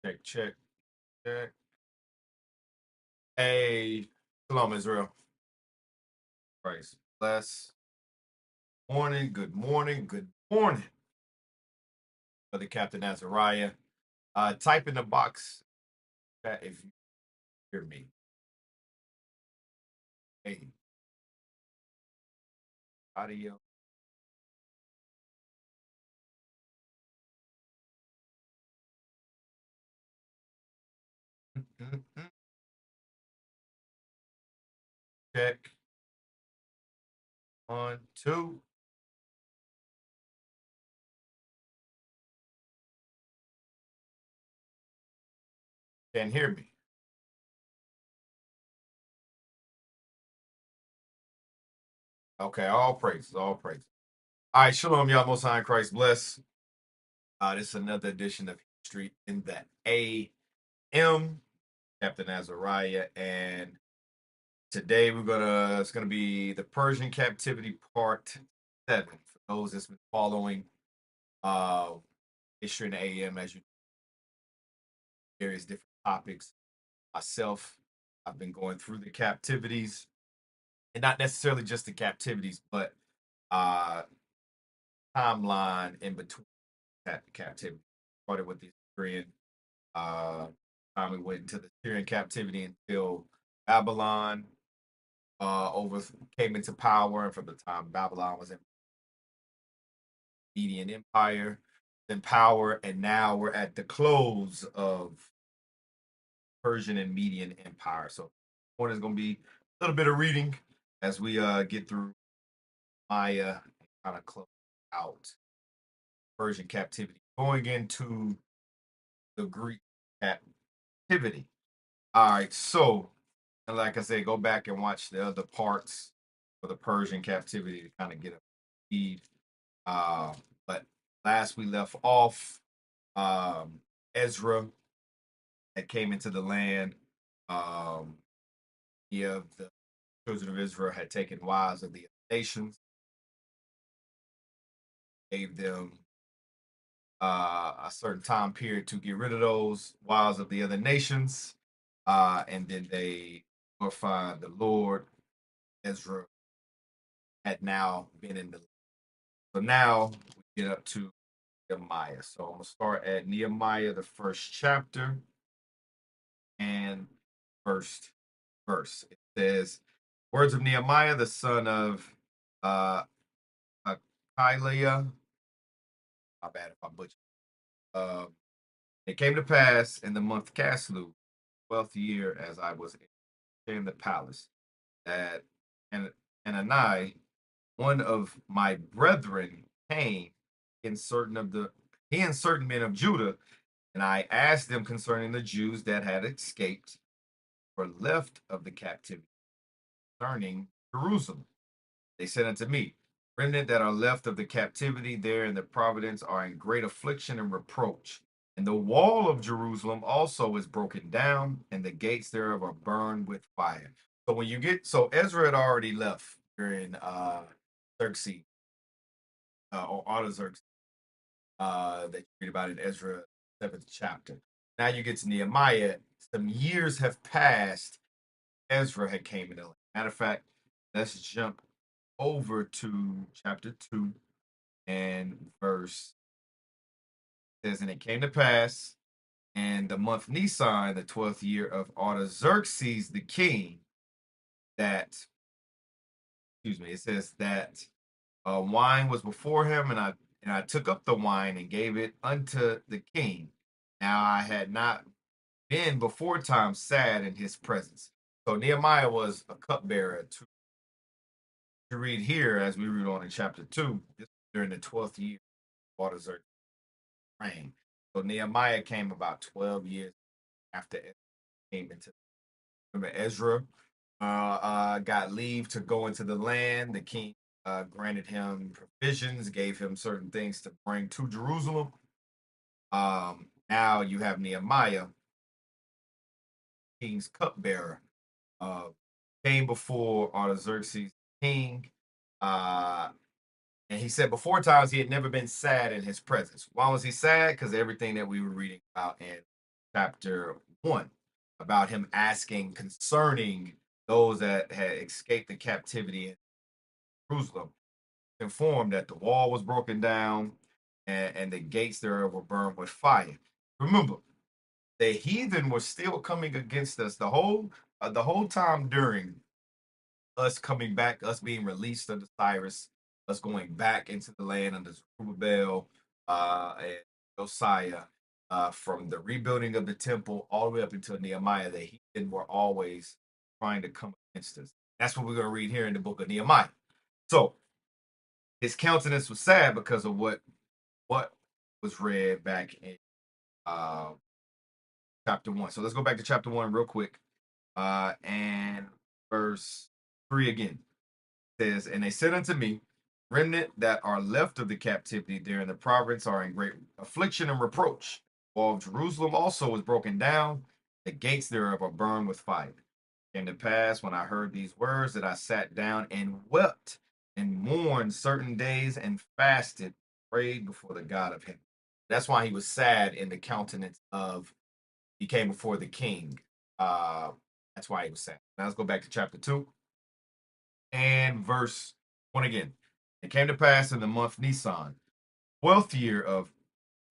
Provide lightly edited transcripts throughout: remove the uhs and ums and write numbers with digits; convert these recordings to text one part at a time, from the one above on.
Check, check, check. Hey, shalom, Israel. Praise. Bless. Morning, good morning, good morning. Brother Captain Azariah. Type in the box if you hear me. Hey, audio. Check. 1, 2. Can't hear me. Okay, all praises, all praises. All right, shalom, y'all. Most High in Christ bless. This is another edition of History in the AM. Captain Azariah, and today it's gonna be the Persian Captivity Part 7. For those that's been following uh History in the AM, as you various different topics. Myself, I've been going through the captivities, and not necessarily just the captivities, but uh timeline in between captivity. Started with the Syrian time we went into the Syrian captivity until Babylon over came into power, and from the time Babylon was in Median Empire in power, and now we're at the close of Persian and Median Empire. So one is going to be a little bit of reading as we get through Maya and kind of close out Persian captivity, going into the Greek captivity. All right, so and like I said, go back and watch the other parts for the Persian captivity to kind of get up to speed. But last we left off, Ezra that came into the land. Yeah, the children of Israel had taken wives of the nations, gave them a certain time period to get rid of those wives of the other nations, and then they glorified the Lord. Ezra had now been in the. So now we get up to Nehemiah. So I'm gonna start at Nehemiah, the first chapter and first verse. It says, "Words of Nehemiah, the son of uh, Hakaliah." My bad if I butchered. Uh, it came to pass in the month Caslu, 12th year, as I was in the palace, that and Anani, one of my brethren, came in certain of the he and certain men of Judah, and I asked them concerning the Jews that had escaped or left of the captivity concerning Jerusalem. They said unto me, remnant that are left of the captivity there in the providence are in great affliction and reproach. And the wall of Jerusalem also is broken down, and the gates thereof are burned with fire. So when you get Ezra had already left during Xerxes or Artaxerxes that you read about in Ezra 7th chapter. Now you get to Nehemiah. Some years have passed. Ezra had came in. Matter of fact, let's jump over to chapter 2 and verse it says, and it came to pass in the month Nisan, the 12th year of Artaxerxes the king, that excuse me, it says that wine was before him, and I took up the wine and gave it unto the king. Now I had not been before time sad in his presence. So Nehemiah was a cupbearer to read here as we read on in chapter 2, this during the 12th year of Artaxerxes' reign. So Nehemiah came about 12 years after Ezra came into. Remember, Ezra got leave to go into the land. The king granted him provisions, gave him certain things to bring to Jerusalem. Now you have Nehemiah, king's cupbearer, came before Artaxerxes king. And he said before times he had never been sad in his presence. Why was he sad? Because everything that we were reading about in chapter 1 about him asking concerning those that had escaped the captivity in Jerusalem, informed that the wall was broken down and the gates thereof were burned with fire. Remember, the heathen were still coming against us the whole time during us coming back, us being released under Cyrus, us going back into the land under Zerubbabel and Josiah, from the rebuilding of the temple all the way up until Nehemiah, the heathen were always trying to come against us. That's what we're going to read here in the book of Nehemiah. So his countenance was sad because of what was read back in uh, chapter 1. So let's go back to chapter 1 real quick, and verse 3 again. Says, and they said unto me, remnant that are left of the captivity there in the province are in great affliction and reproach. Wall of Jerusalem also was broken down, the gates thereof are burned with fire. Came to pass when I heard these words that I sat down and wept and mourned certain days and fasted, prayed before the God of heaven. That's why he was sad in the countenance of he came before the king. That's why he was sad. Now let's go back to chapter 2 and verse 1 again. It came to pass in the month Nisan, 12th year of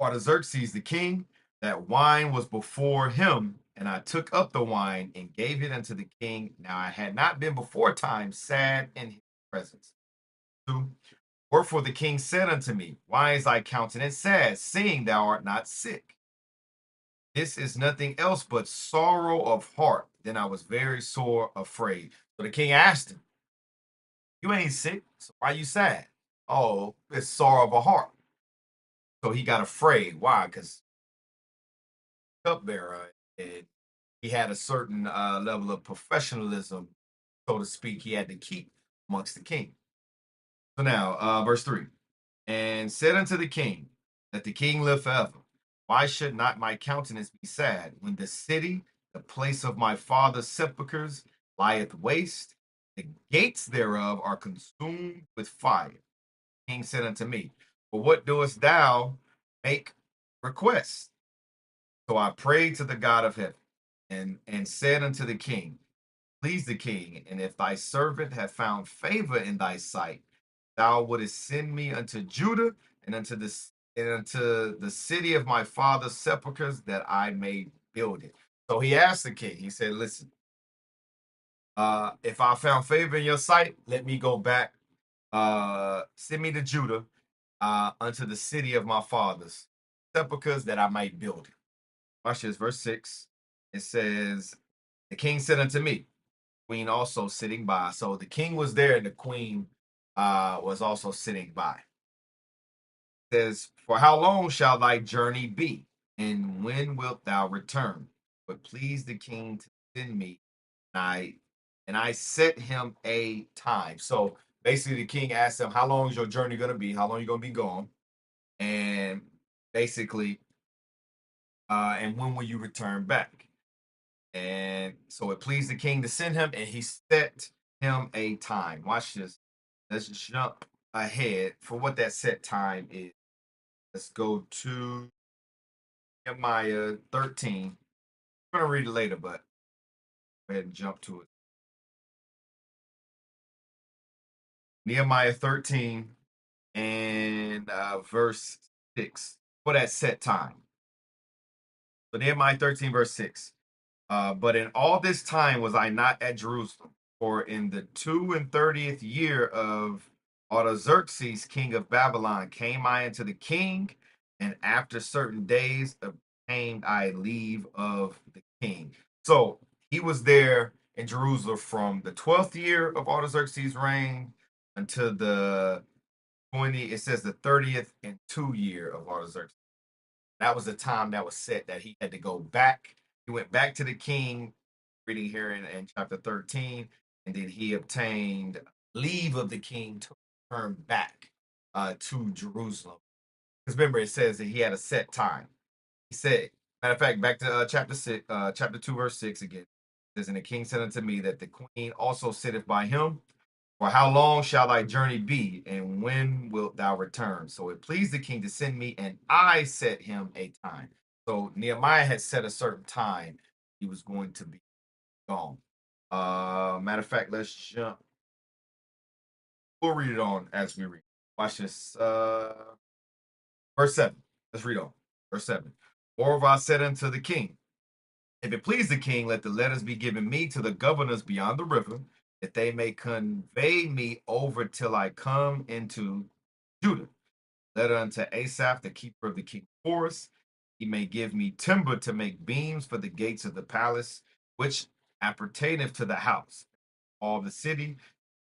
Artaxerxes the king, that wine was before him, and I took up the wine and gave it unto the king. Now I had not been before time sad in his presence. 2. Wherefore the king said unto me, why is thy countenance sad, seeing thou art not sick? This is nothing else but sorrow of heart. Then I was very sore afraid. So the king asked him, you ain't sick, so why you sad? Oh, it's sorrow of a heart. So he got afraid. Why? Because cupbearer, and he had a certain level of professionalism, so to speak, he had to keep amongst the king. So now, verse 3. And said unto the king, that the king live forever. Why should not my countenance be sad when the city, the place of my father's sepulchres, lieth waste? The gates thereof are consumed with fire. The king said unto me, but what doest thou make request? So I prayed to the God of heaven and said unto the king, please the king, and if thy servant have found favor in thy sight, thou wouldest send me unto Judah and unto the city of my father's sepulchres, that I may build it. So he asked the king, he said, listen, if I found favor in your sight, let me go back, send me to Judah, unto the city of my father's sepulchres, that I might build it. Watch this, verse 6. It says, the king said unto me, queen also sitting by. So the king was there and the queen was also sitting by. It says, for how long shall thy journey be? And when wilt thou return? But please the king to send me. And I set him a time. So basically the king asked him, how long is your journey going to be? How long are you going to be gone? And basically, and when will you return back? And so it pleased the king to send him, and he set him a time. Watch this. Let's jump ahead for what that set time is. Let's go to Nehemiah 13. I'm going to read it later, but go ahead and jump to it. Nehemiah 13 and verse 6 for that set time. So Nehemiah 13, verse 6. But in all this time was I not at Jerusalem, for in the 32nd year of Artaxerxes, king of Babylon, came I unto the king, and after certain days obtained I leave of the king. So he was there in Jerusalem from the 12th year of Artaxerxes' reign until the 20, it says the 30th and 2 year of Artaxerxes. That was the time that was set that he had to go back. He went back to the king, reading here in chapter 13, and then he obtained leave of the king to return back to Jerusalem. Because remember, it says that he had a set time. He said, matter of fact, back to chapter 2, verse 6 again. It says, and the king said unto me that the queen also sitteth by him. For how long shall thy journey be, and when wilt thou return? So it pleased the king to send me, and I set him a time. So Nehemiah had set a certain time he was going to be gone. Matter of fact, let's jump. We'll read it on as we read. Watch this. Verse 7. Let's read on. Verse 7. Moreover, I said unto the king, if it please the king, let the letters be given me to the governors beyond the river, that they may convey me over till I come into Judah. Letter unto Asaph, the keeper of the king's forest. He may give me timber to make beams for the gates of the palace, which appertaineth to the house, all the city,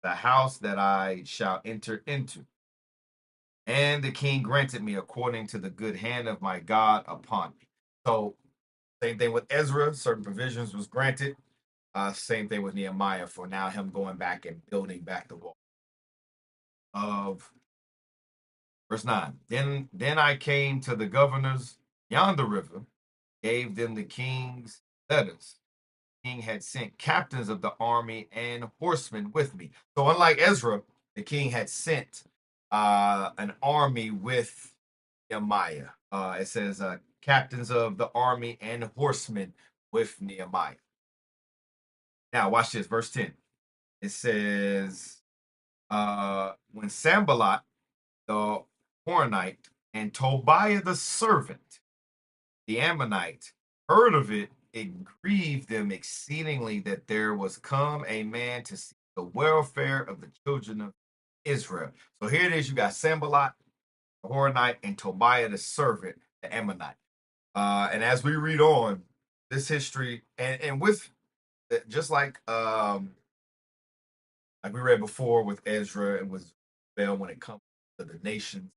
the house that I shall enter into. And the king granted me according to the good hand of my God upon me. So, same thing with Ezra, certain provisions was granted. Same thing with Nehemiah for now him going back and building back the wall of verse 9. Then I came to the governors beyond the river, gave them the king's letters. The king had sent captains of the army and horsemen with me. So unlike Ezra, the king had sent an army with Nehemiah. It says captains of the army and horsemen with Nehemiah. Now watch this, verse 10. It says, when Sanballat the Horonite and Tobiah the servant, the Ammonite, heard of it, it grieved them exceedingly that there was come a man to seek the welfare of the children of Israel. So here it is, you got Sanballat, the Horonite, and Tobiah the servant, the Ammonite. And as we read on, this history, and with just like we read before with Ezra and with Bell when it comes to the nations,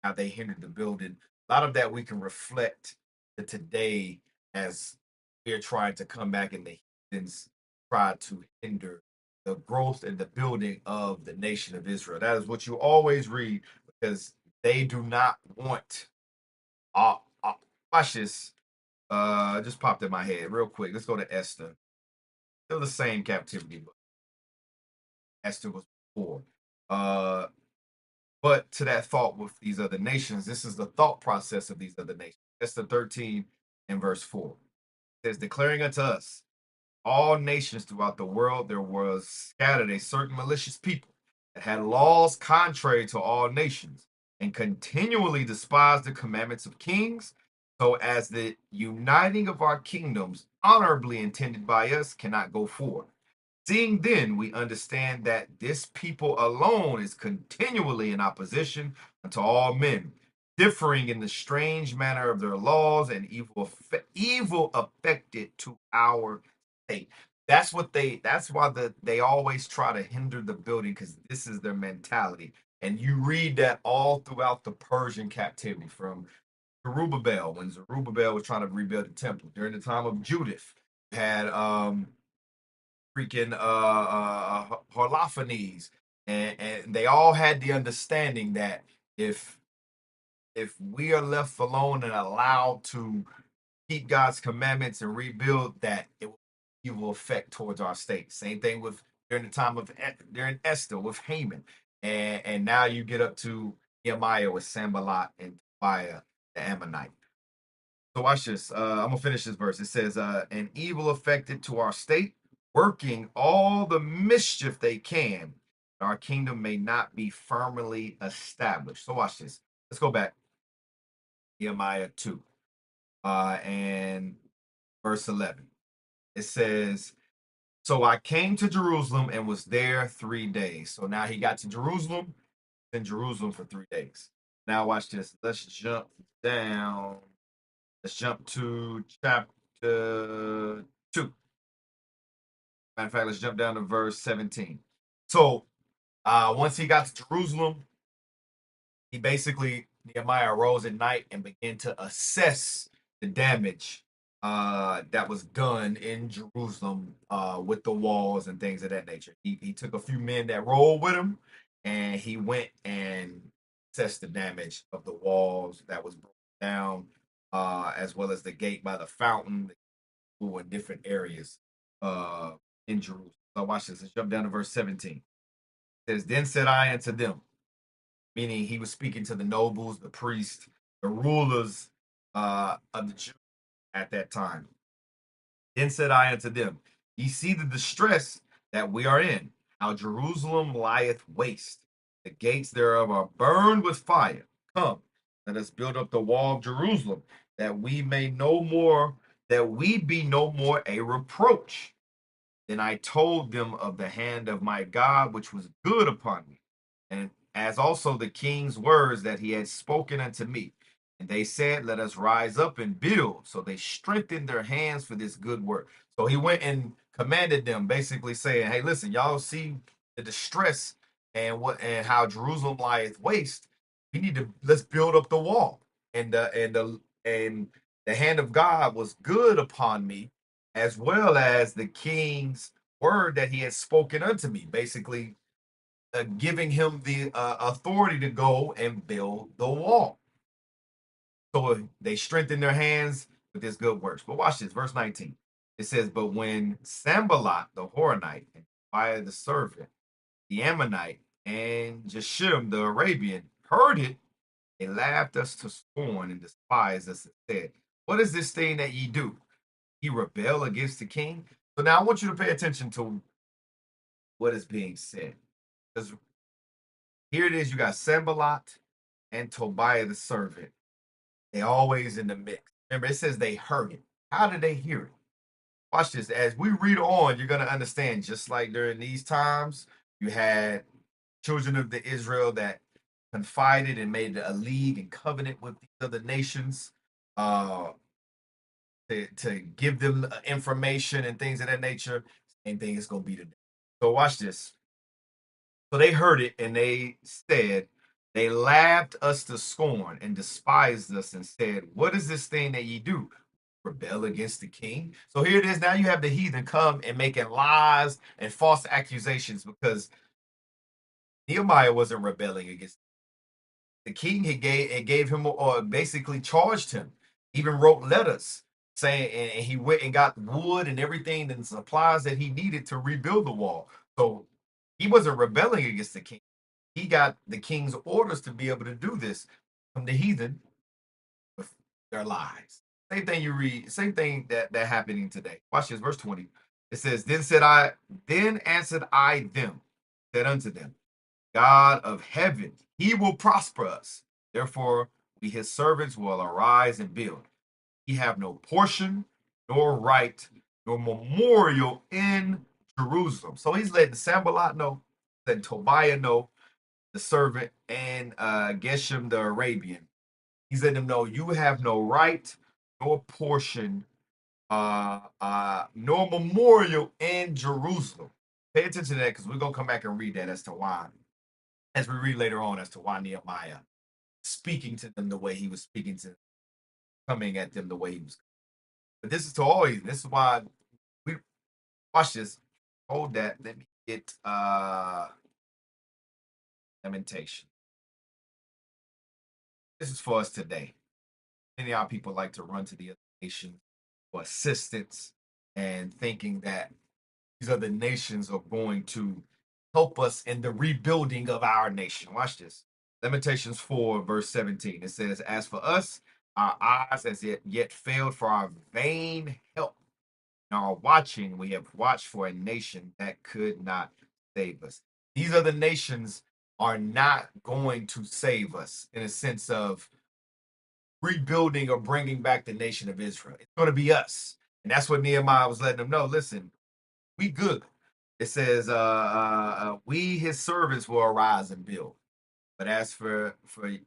how they hindered the building. A lot of that we can reflect to today as we're trying to come back and the heathens try to hinder the growth and the building of the nation of Israel. That is what you always read because they do not want. Watch this. Just popped in my head real quick. Let's go to Esther. Still the same captivity, but Esther was before. Uh, but to that thought with these other nations, this is the thought process of these other nations. Esther 13 and verse 4. It says, declaring unto us, all nations throughout the world, there was scattered a certain malicious people that had laws contrary to all nations and continually despised the commandments of kings, so as the uniting of our kingdoms, honorably intended by us, cannot go forth. Seeing then, we understand that this people alone is continually in opposition unto all men, differing in the strange manner of their laws and evil affected to our state. That's why they always try to hinder the building because this is their mentality. And you read that all throughout the Persian captivity from Zerubbabel, when Zerubbabel was trying to rebuild the temple. During the time of Judith, you had freaking Holofernes, and they all had the understanding that if we are left alone and allowed to keep God's commandments and rebuild, that it will affect towards our state. Same thing with during the time of during Esther with Haman, and now you get up to Nehemiah with Sanballat and Tobiah the Ammonite. So watch this. I'm gonna finish this verse. It says, "An evil affected to our state, working all the mischief they can, our kingdom may not be firmly established." So watch this. Let's go back. Nehemiah 2, and verse 11. It says, "So I came to Jerusalem and was there 3 days." So now he got to Jerusalem, in Jerusalem for 3 days. Now watch this. Let's jump down. Let's jump to chapter 2. Matter of fact, let's jump down to verse 17. So once he got to Jerusalem, he basically, Nehemiah arose at night and began to assess the damage that was done in Jerusalem with the walls and things of that nature. He took a few men that rolled with him and he went and assessed the damage of the walls that was broken down, as well as the gate by the fountain, in different areas uh, in Jerusalem. So watch this. Let's jump down to verse 17. It says, "Then said I unto them," meaning he was speaking to the nobles, the priests, the rulers of the Jews. at that time. Then said I unto them, Ye see the distress that we are in, how Jerusalem lieth waste. The gates thereof are burned with fire. Come, let us build up the wall of Jerusalem, that we may no more, that we be no more a reproach. Then I told them of the hand of my God, which was good upon me, and as also the king's words that he had spoken unto me. And they said, Let us rise up and build. So they strengthened their hands for this good work. So he went and commanded them, basically saying, Hey, listen, y'all see the distress and how Jerusalem lieth waste. We need to let's build up the wall. And the hand of God was good upon me, as well as the king's word that he had spoken unto me, basically giving him the authority to go and build the wall. So they strengthened their hands with this good works. But watch this, verse 19. It says, But when Sambalat the Horonite, and Tobiah the servant, the Ammonite, and Jeshim the Arabian heard it, they laughed us to scorn and despised us and said, What is this thing that ye do? He rebel against the king. So now I want you to pay attention to what is being said. Because here it is, you got Sambalat and Tobiah the servant. They always in the mix. Remember, it says they heard it. How did they hear it? Watch this. As we read on, you're going to understand, just like during these times, you had children of the Israel that confided and made a league and covenant with these other nations uh, to give them information and things of that nature. Same thing is going to be today. So watch this. So they heard it and they said, They laughed us to scorn and despised us and said, What is this thing that ye do? Rebel against the king. So here it is. Now you have the heathen come and making lies and false accusations because Nehemiah wasn't rebelling against the king. He gave him or basically charged him, even wrote letters saying, and he went and got wood and everything and supplies that he needed to rebuild the wall. So he wasn't rebelling against the king. He got the king's orders to be able to do this from the heathen with their lies. Same thing you read, same thing that happening today. Watch this, verse 20. It says, then answered I them, said unto them, God of heaven, he will prosper us. Therefore, we his servants will arise and build. He have no portion, nor right, nor memorial in Jerusalem. So he's letting Sambalat know, letting Tobiah know, the servant, and Geshem the Arabian. He's letting them know you have no right, nor portion, nor memorial in Jerusalem. Pay attention to that because we're gonna come back and read that as to why, as we read later on, as to why Nehemiah speaking to them the way he was speaking to them, coming at them the way he was. But this is to all heathen. This is why we watch this. Hold that. Let me get lamentation. This is for us today. Many of our people like to run to the other nations for assistance and thinking that these other nations are going to help us in the rebuilding of our nation. Watch this. Lamentations 4, verse 17. It says, As for us, our eyes as yet failed for our vain help. In our watching, we have watched for a nation that could not save us. These other nations are not going to save us in a sense of rebuilding or bringing back the nation of Israel. It's going to be us. And that's what Nehemiah was letting them know. Listen, we good. It says, we his servants will arise and build. But as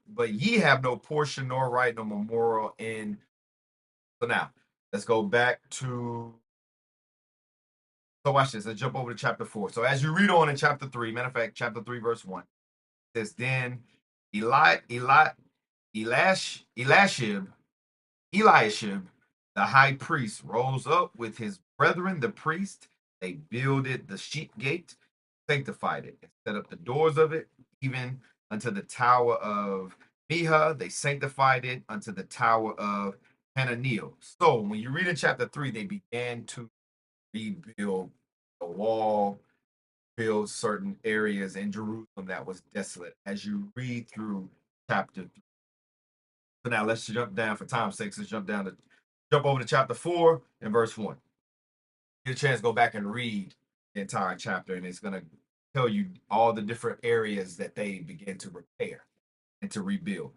but ye have no portion nor right nor memorial in. So now let's go back to. So watch this. Let's jump over to chapter 4. So as you read on in chapter 3, matter of fact, chapter 3, verse 1, it says, Then Eliashib, the high priest, rose up with his brethren, the priest. They builded the sheep gate, sanctified it, and set up the doors of it, even unto the tower of Miha. They sanctified it unto the tower of Hananiel. So when you read in chapter 3, they began to rebuild the wall, build certain areas in Jerusalem that was desolate. As you read through chapter 3. So now let's jump down for time's sake. Let's jump down to Jump over to chapter 4 and verse 1. Get a chance to go back and read the entire chapter, and it's going to tell you all the different areas that they begin to repair and to rebuild.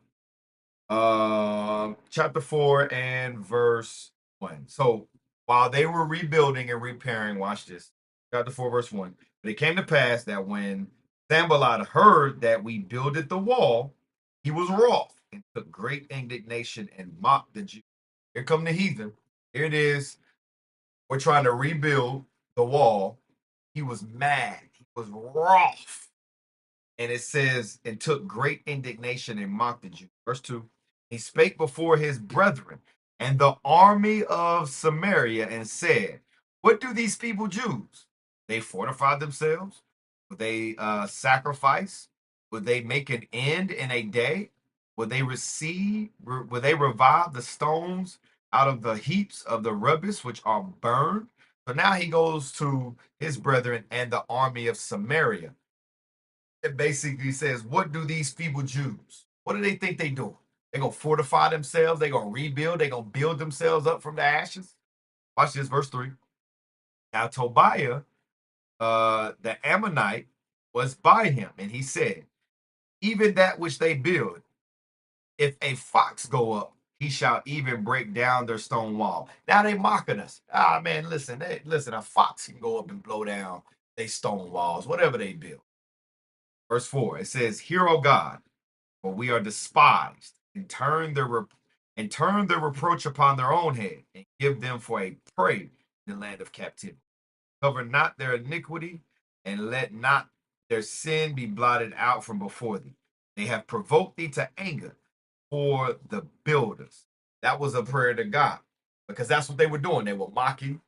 Chapter 4 and verse 1. So while they were rebuilding and repairing, watch this. Chapter 4, verse 1. But it came to pass that when Sanballat heard that we builded the wall, he was wroth and took great indignation and mocked the Jews. Here come the heathen. Here it is. We're trying to rebuild the wall. He was mad. He was wroth. And it says, and took great indignation and mocked the Jews. Verse 2. He spake before his brethren and the army of Samaria and said, what do these people Jews? They fortify themselves? Would they sacrifice? Would they make an end in a day? Would they revive the stones out of the heaps of the rubbish which are burned? So now he goes to his brethren and the army of Samaria. It basically says, what do these feeble Jews? What do they think they doing? They gonna fortify themselves. They gonna rebuild. They gonna build themselves up from the ashes. Watch this, verse 3. Now Tobiah, the Ammonite, was by him, and he said, even that which they build, if a fox go up, he shall even break down their stone wall. Now they mocking us. Ah, man, listen, listen, a fox can go up and blow down they stone walls, whatever they build. Verse 4, it says, hear, O God, for we are despised, and turn their reproach upon their own head, and give them for a prey in the land of captivity. Cover not their iniquity, and let not their sin be blotted out from before thee. They have provoked thee to anger for the builders. That was a prayer to God, because that's what they were doing. They were mocking,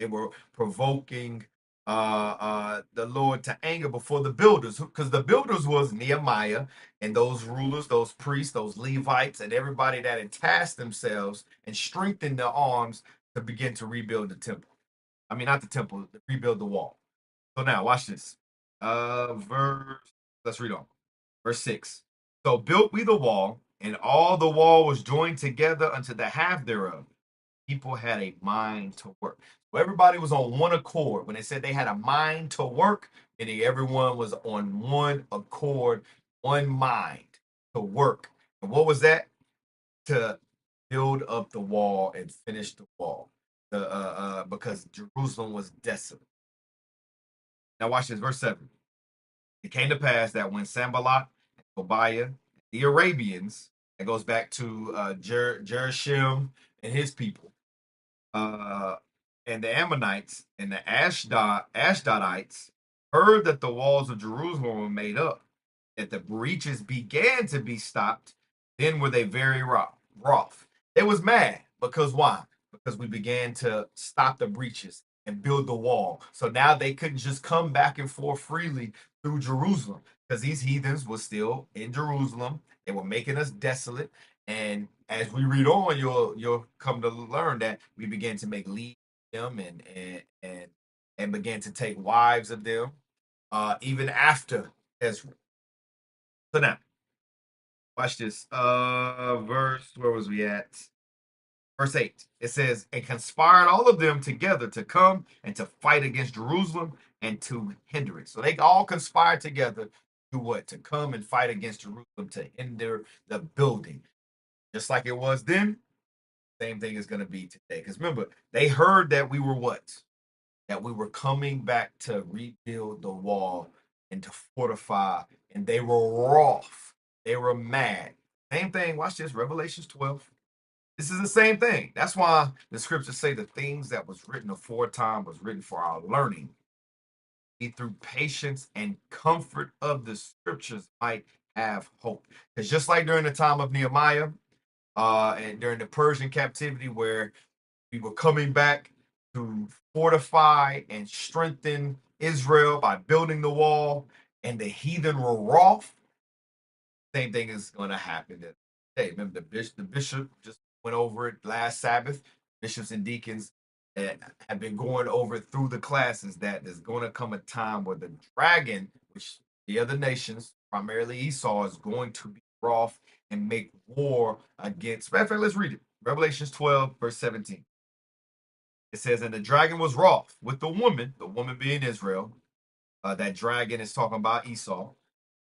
they were provoking the Lord to anger before the builders, because the builders was Nehemiah and those rulers, those priests, those Levites, and everybody that had tasked themselves and strengthened their arms to begin to rebuild the temple. I mean, not the temple, to rebuild the wall. So now, watch this. Let's read on. Verse 6. So built we the wall, and all the wall was joined together unto the half thereof. People had a mind to work. So everybody was on one accord. When they said they had a mind to work, meaning everyone was on one accord, one mind to work. And what was that? To build up the wall and finish the wall. Because Jerusalem was desolate. Now watch this, verse 7. It came to pass that when Sanballat and Tobiah, the Arabians, that goes back to Jerusalem and his people, uh, and the Ammonites and the Ashdodites heard that the walls of Jerusalem were made up, that the breaches began to be stopped, then were they very wroth. They was mad because why? Because we began to stop the breaches and build the wall. So now they couldn't just come back and forth freely through Jerusalem because these heathens were still in Jerusalem. They were making us desolate. And as we read on, you'll come to learn that we began to make leads them and began to take wives of them, even after Ezra. So now, watch this. Where was we at? Verse 8. It says, and conspired all of them together to come and to fight against Jerusalem and to hinder it. So they all conspired together to what? To come and fight against Jerusalem to hinder the building. Just like it was then, same thing is going to be today. Because remember, they heard that we were what? That we were coming back to rebuild the wall and to fortify, and they were wroth. They were mad. Same thing. Watch this, Revelations 12. This is the same thing. That's why the scriptures say the things that was written aforetime was written for our learning. Be through patience and comfort of the scriptures might have hope. Because just like during the time of Nehemiah, and during the Persian captivity, where we were coming back to fortify and strengthen Israel by building the wall, and the heathen were wroth, same thing is going to happen today. Remember, the bishop just went over it last Sabbath. Bishops and deacons have been going over it through the classes that there's going to come a time where the dragon, which the other nations, primarily Esau, is going to be wroth and make war against. Matter of fact, let's read it. Revelations 12, verse 17. It says, and the dragon was wroth with the woman being Israel. That dragon is talking about Esau,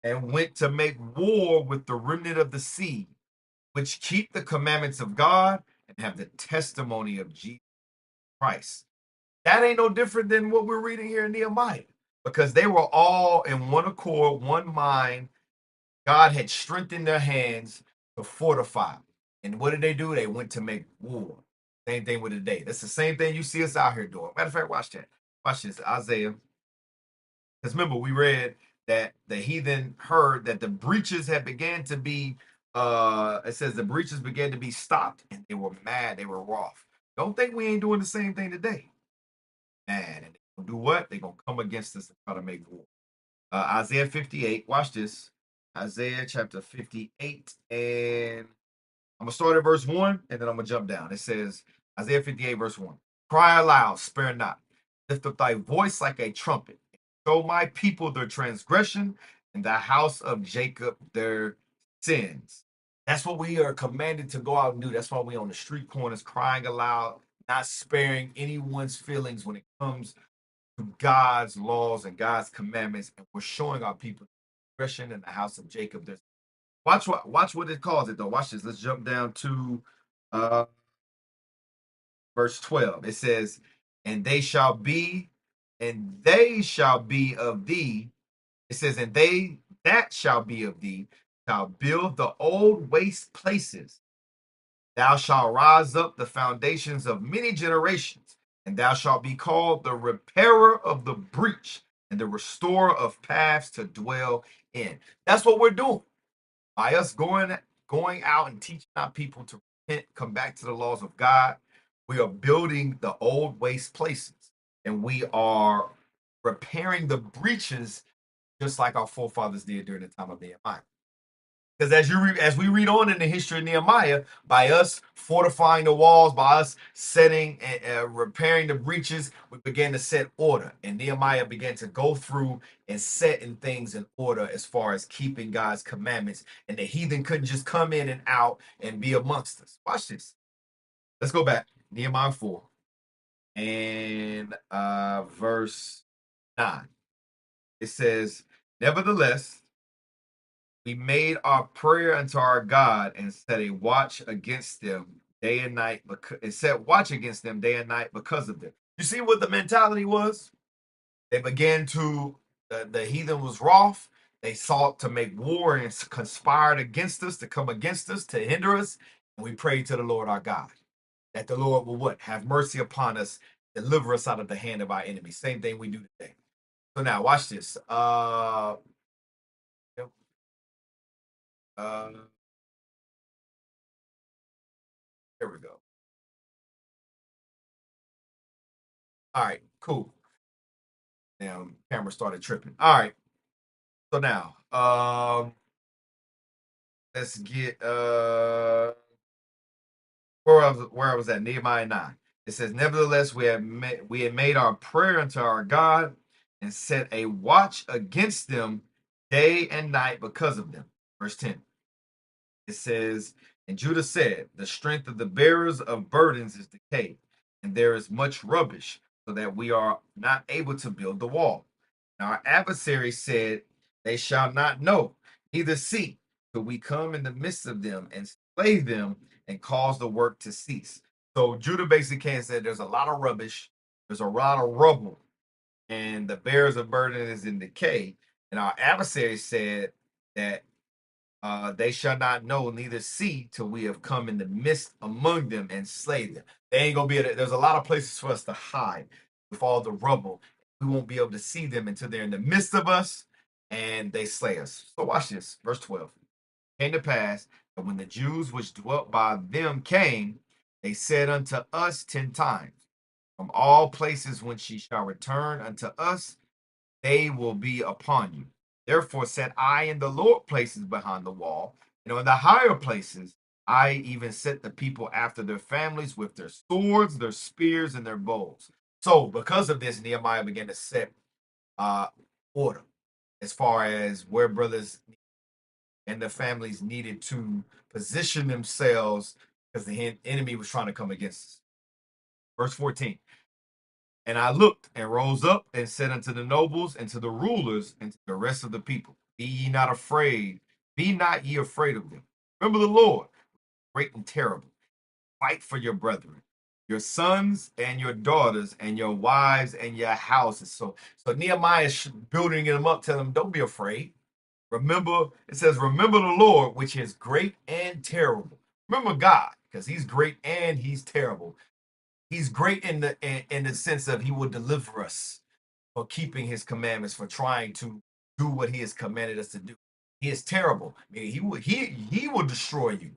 and went to make war with the remnant of the seed, which keep the commandments of God and have the testimony of Jesus Christ. That ain't no different than what we're reading here in Nehemiah, because they were all in one accord, one mind. God had strengthened their hands to fortify. And what did they do? They went to make war. Same thing with today. That's the same thing you see us out here doing. Matter of fact, watch that. Watch this. Isaiah. Because remember, we read that the heathen heard that the breaches had began to be, it says the breaches began to be stopped, and they were mad, they were wroth. Don't think we ain't doing the same thing today. Man, and they gonna do what? They're gonna come against us and try to make war. Isaiah 58, watch this. Isaiah chapter 58, and I'm gonna start at verse 1, and then I'm gonna jump down. It says, Isaiah 58, verse 1. Cry aloud, spare not. Lift up thy voice like a trumpet. Show my people their transgression, and the house of Jacob their sins. That's what we are commanded to go out and do. That's why we on the street corners crying aloud, not sparing anyone's feelings when it comes to God's laws and God's commandments. And we're showing our people transgression in the house of Jacob. Watch what it calls it though. Watch this. Let's jump down to uh verse 12. It says, and they shall be of thee. It says, and they that shall be of thee shall build the old waste places. Thou shalt rise up the foundations of many generations, and thou shalt be called the repairer of the breach and the restorer of paths to dwell in. That's what we're doing. By us going out and teaching our people to repent, come back to the laws of God, we are building the old waste places, and we are repairing the breaches just like our forefathers did during the time of Nehemiah. Because as we read on in the history of Nehemiah, by us fortifying the walls, by us setting and repairing the breaches, we began to set order. And Nehemiah began to go through and setting things in order as far as keeping God's commandments. And the heathen couldn't just come in and out and be amongst us. Watch this. Let's go back. Nehemiah 4 and verse 9. It says, nevertheless, we made our prayer unto our God and set a watch against them day and night, because it set watch against them day and night because of them. You see what the mentality was? They began to the heathen was wroth. They sought to make war and conspired against us, to come against us, to hinder us. And we prayed to the Lord our God that the Lord will what? Have mercy upon us, deliver us out of the hand of our enemies. Same thing we do today. So now watch this. Uh Here we go. All right, cool. Now camera started tripping. All right. So now, let's get where I was at, Nehemiah 9. It says, nevertheless, we had made our prayer unto our God and set a watch against them day and night because of them. Verse 10. It says, and Judah said, the strength of the bearers of burdens is decayed, and there is much rubbish, so that we are not able to build the wall. And our adversary said, they shall not know, neither see, till we come in the midst of them and slay them and cause the work to cease. So Judah basically said there's a lot of rubbish, there's a lot of rubble, and the bearers of burden is in decay. And our adversary said that they shall not know, neither see, till we have come in the midst among them and slay them. They ain't gonna be able to, there's a lot of places for us to hide with all the rubble. We won't be able to see them until they're in the midst of us and they slay us. So watch this, verse 12. It came to pass that when the Jews which dwelt by them came, they said unto us 10 times, from all places whence ye shall return unto us, they will be upon you. Therefore set I in the lower places behind the wall, and on the higher places I even set the people after their families with their swords, their spears, and their bows. So because of this, Nehemiah began to set uh, order as far as where brothers and their families needed to position themselves because the enemy was trying to come against us. Verse 14. And I looked and rose up and said unto the nobles and to the rulers and to the rest of the people, be ye not afraid, be not ye afraid of them. Remember the Lord, great and terrible. Fight for your brethren, your sons and your daughters and your wives and your houses. So Nehemiah is building them up, telling them, don't be afraid. Remember, it says, remember the Lord, which is great and terrible. Remember God, because he's great and he's terrible. He's great in the sense of he will deliver us for keeping his commandments, for trying to do what he has commanded us to do. He is terrible. I mean, he will destroy you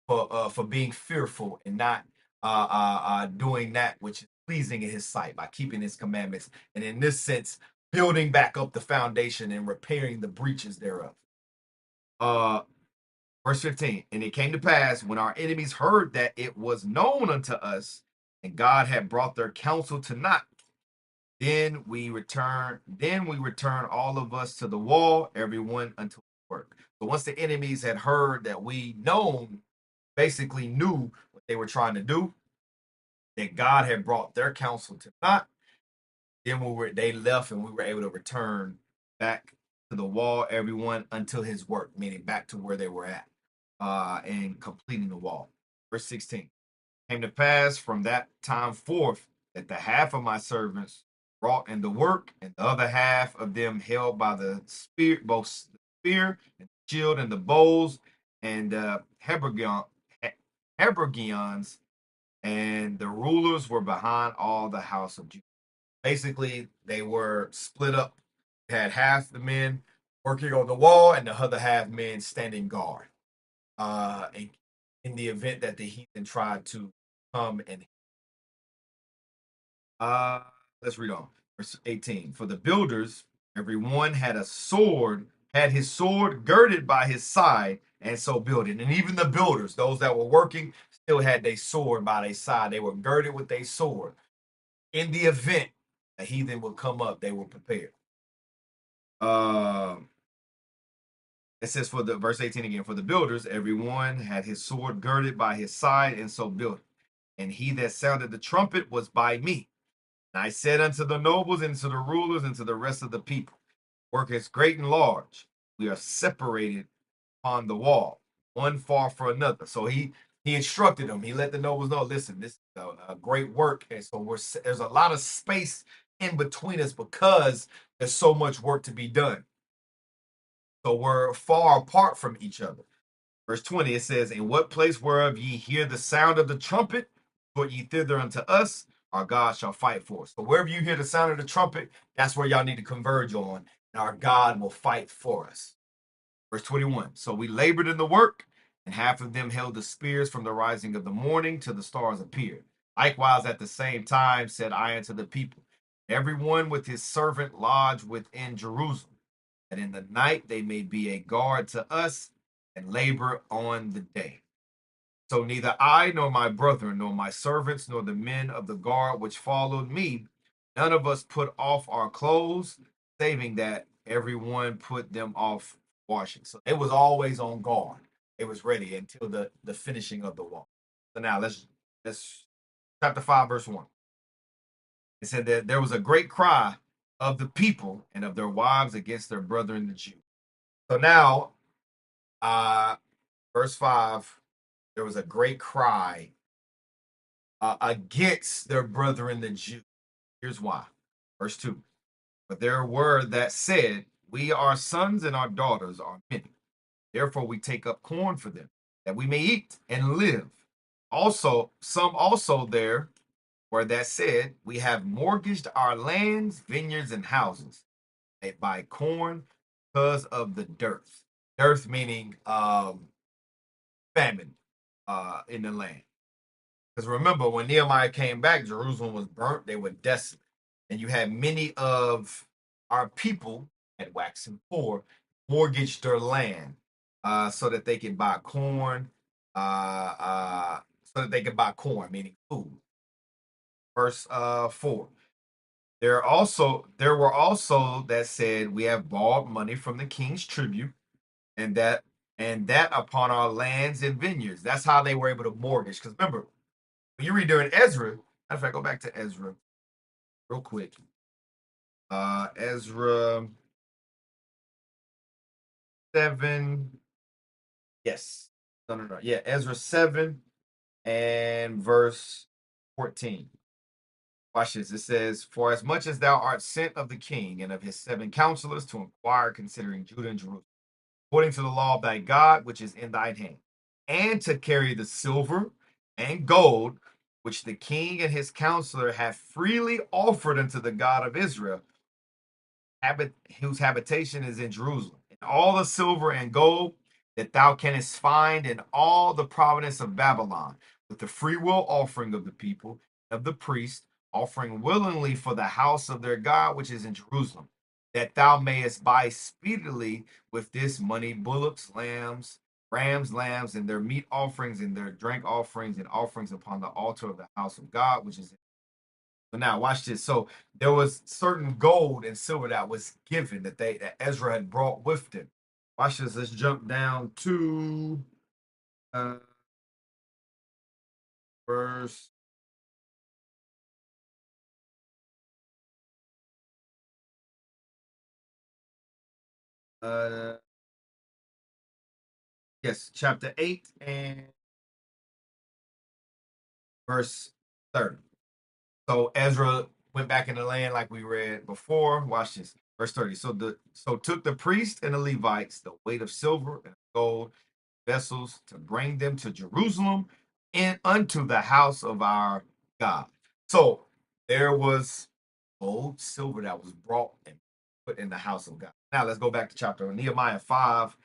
for being fearful and not doing that which is pleasing in his sight by keeping his commandments. And in this sense, building back up the foundation and repairing the breaches thereof. Uh, Verse 15, and it came to pass when our enemies heard that it was known unto us, and God had brought their counsel to naught, then we returned all of us to the wall, everyone unto his work. So once the enemies had heard that we basically knew what they were trying to do, that God had brought their counsel to naught, then they left and we were able to return back to the wall, everyone until his work, meaning back to where they were at, and completing the wall. Verse 16. Came to pass from that time forth that the half of my servants wrought in the work, and the other half of them held by the spear, both the spear and the shield and the bows and Hebergions, and the rulers were behind all the house of Judah. Basically, they were split up. Had half the men working on the wall, and the other half men standing guard. In the event that the heathen tried to come and uh let's read on. Verse 18. For the builders, everyone had his sword girded by his side, and so building. And even the builders, those that were working, still had their sword by their side. They were girded with their sword. In the event a heathen would come up, they were prepared. Um it says for the verse 18 again, for the builders, everyone had his sword girded by his side, and so built. And he that sounded the trumpet was by me. And I said unto the nobles and to the rulers and to the rest of the people, work is great and large. We are separated on the wall, one far for another. So he instructed them. He let the nobles know, listen, this is a great work. And so there's a lot of space in between us because there's so much work to be done. So we're far apart from each other. Verse 20, it says, in what place whereof ye hear the sound of the trumpet, go ye thither unto us, our God shall fight for us. So wherever you hear the sound of the trumpet, that's where y'all need to converge on, and our God will fight for us. Verse 21, so we labored in the work, and half of them held the spears from the rising of the morning till the stars appeared. Likewise, at the same time said I unto the people, everyone with his servant lodge within Jerusalem, that in the night they may be a guard to us and labor on the day. So neither I nor my brethren, nor my servants, nor the men of the guard which followed me, none of us put off our clothes, saving that everyone put them off washing. So it was always on guard. It was ready until the finishing of the wall. So now let's chapter 5, verse 1. It said that there was a great cry of the people and of their wives against their brethren the Jews. So now verse 5, there was a great cry against their brethren the Jews. Here's why. Verse 2. But there were that said, we our sons and our daughters are many. Therefore we take up corn for them, that we may eat and live. Also, some also there were that said, we have mortgaged our lands, vineyards, and houses. They buy corn because of the dearth. Dearth meaning famine in the land. Because remember, when Nehemiah came back, Jerusalem was burnt. They were desolate. And you had many of our people at waxen poor mortgaged their land so that they could buy corn, meaning food. Verse 4. There were also that said, we have borrowed money from the king's tribute, and that and that upon our lands and vineyards. That's how they were able to mortgage. Because remember, when you read during Ezra, matter of fact, go back to Ezra real quick. Ezra 7. Yes. No, no, no. Yeah, Ezra 7 and verse 14. Watch this. It says, "For as much as thou art sent of the king and of his 7 counselors to inquire considering Judah and Jerusalem, according to the law of thy God, which is in thine hand, and to carry the silver and gold, which the king and his counselor have freely offered unto the God of Israel, whose habitation is in Jerusalem, and all the silver and gold that thou canst find in all the province of Babylon, with the freewill offering of the people, of the priests, offering willingly for the house of their God which is in Jerusalem, that thou mayest buy speedily with this money bullocks, lambs, rams, lambs, and their meat offerings, and their drink offerings, and offerings upon the altar of the house of God, which is in. But now watch this. So there was certain gold and silver that was given that Ezra had brought with them. Watch this. Let's jump down to uh, verse. Uh, yes, chapter 8 and verse 30. So Ezra went back in the land like we read before. Watch this. Verse 30. So took the priests and the Levites the weight of silver and gold vessels to bring them to Jerusalem and unto the house of our God. So there was gold, silver that was brought and put in the house of God. Now let's go back to chapter Nehemiah 5.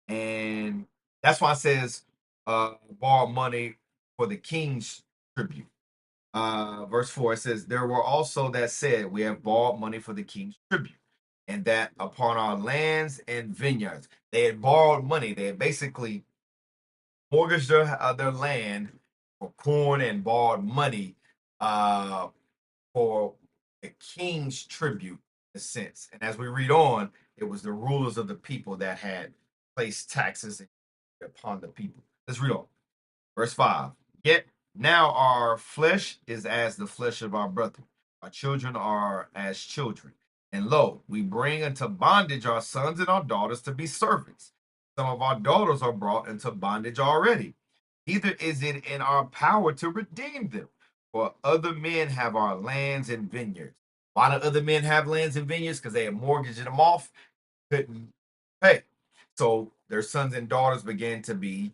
And that's why it says borrow money for the king's tribute. Verse 4, it says, "There were also that said, we have borrowed money for the king's tribute, and that upon our lands and vineyards." They had borrowed money. They had basically mortgaged their land for corn and borrowed money uh, for the king's tribute, in a sense. And as we read on, it was the rulers of the people that had placed taxes upon the people. Let's read on. Verse 5. "Yet now our flesh is as the flesh of our brethren, our children are as children. And lo, we bring into bondage our sons and our daughters to be servants. Some of our daughters are brought into bondage already. Neither is it in our power to redeem them, for other men have our lands and vineyards." Why do other men have lands and vineyards? Because they had mortgaged them off, couldn't pay. So their sons and daughters began to be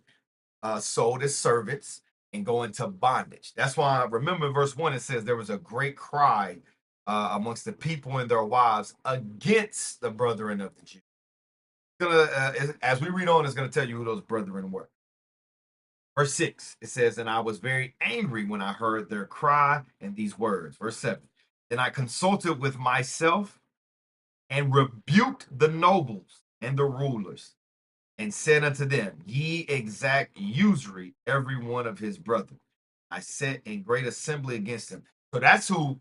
sold as servants and go into bondage. That's why, remember in verse 1, it says there was a great cry amongst the people and their wives against the brethren of the Jews. As we read on, it's going to tell you who those brethren were. Verse 6, it says, "And I was very angry when I heard their cry and these words." Verse 7, "Then I consulted with myself and rebuked the nobles and the rulers and said unto them, Ye exact usury every one of his brethren. I set in great assembly against him." So that's who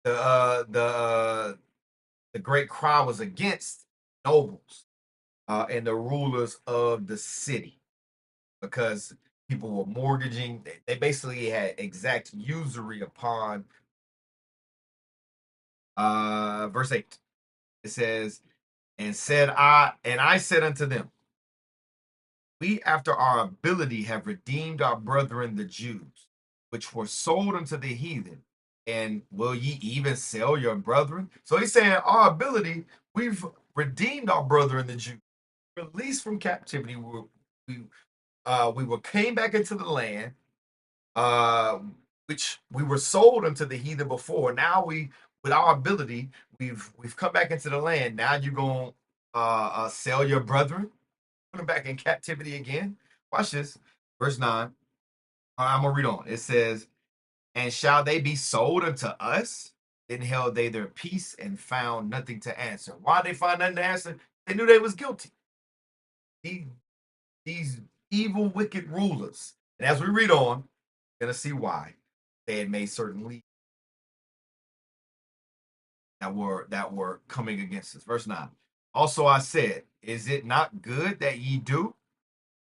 the great cry was against: nobles and the rulers of the city, because people were mortgaging. They basically had exact usury upon. Verse 8. It says, and I said unto them, We after our ability have redeemed our brethren the Jews, which were sold unto the heathen. And will ye even sell your brethren? So he's saying, our ability, we've redeemed our brethren the Jews, released from captivity. We came back into the land, uh, which we were sold unto the heathen before. Now with our ability, we've come back into the land. Now you're going to sell your brethren, put them back in captivity again. Watch this. Verse 9. I'm going to read on. It says, "And shall they be sold unto us? Then held they their peace and found nothing to answer." Why they find nothing to answer? They knew they was guilty. These, these evil, wicked rulers. And as we read on, we're going to see why they had made certain leagues that were coming against us. Verse 9. "Also I said, Is it not good that ye do?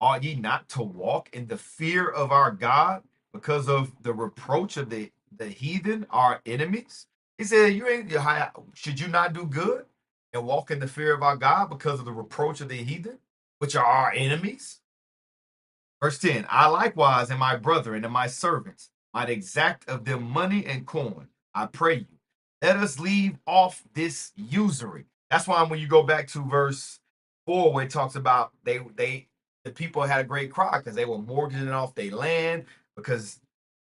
Ought ye not to walk in the fear of our God because of the reproach of the heathen, our enemies? He said, "You ain't. Should you not do good and walk in the fear of our God because of the reproach of the heathen, which are our enemies?" Verse 10, I likewise and my brethren and my servants might exact of them money and coin. I pray you, let us leave off this usury. That's why when you go back to verse 4, where it talks about the people had a great cry because they were mortgaging off their land because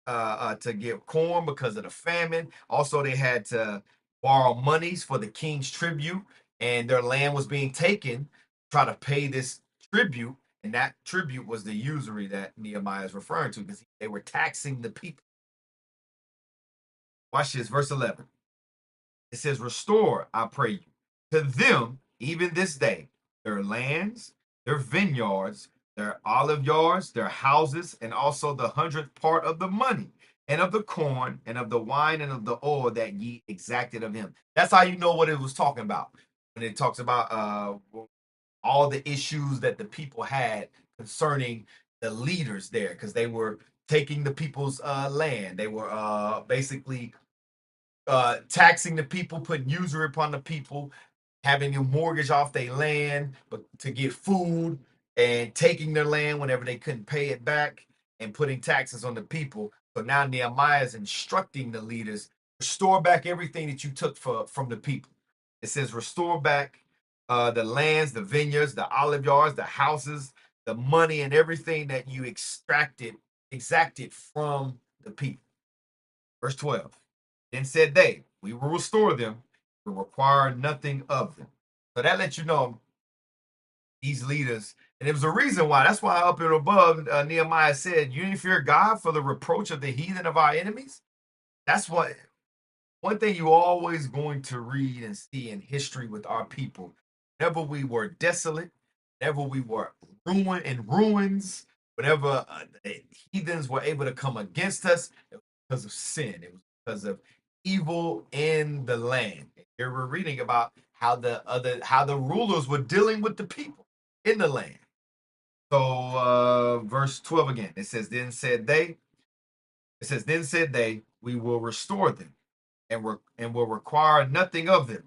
to get corn because of the famine. Also, they had to borrow monies for the king's tribute, and their land was being taken. Try to pay this tribute, and that tribute was the usury that Nehemiah is referring to because they were taxing the people. Watch this, verse 11. It says, restore, I pray you, to them even this day their lands, their vineyards, their olive yards, their houses, and also the 100th part of the money, and of the corn, and of the wine, and of the oil that ye exacted of him. That's how you know what it was talking about. When it talks about all the issues that the people had concerning the leaders there, because they were taking the people's land. They were basically taxing the people, putting usury upon the people, having a mortgage off their land but to get food, and taking their land whenever they couldn't pay it back, and putting taxes on the people. So now Nehemiah is instructing the leaders, restore back everything that you took from the people. It says restore back the lands, the vineyards, the olive yards, the houses, the money, and everything that you exacted from the people. Verse 12. Then said they, we will restore them, will require nothing of them. So that lets you know these leaders, and it was a reason why. That's why up and above, Nehemiah said, you didn't fear God for the reproach of the heathen of our enemies. That's what one thing you always going to read and see in history with our people. Whenever we were desolate, whenever we were ruins, whenever the heathens were able to come against us, it was because of sin. It was because of evil in the land. Here we're reading about how the rulers were dealing with the people in the land. So verse 12 again. Then said they, we will restore them and will require nothing of them.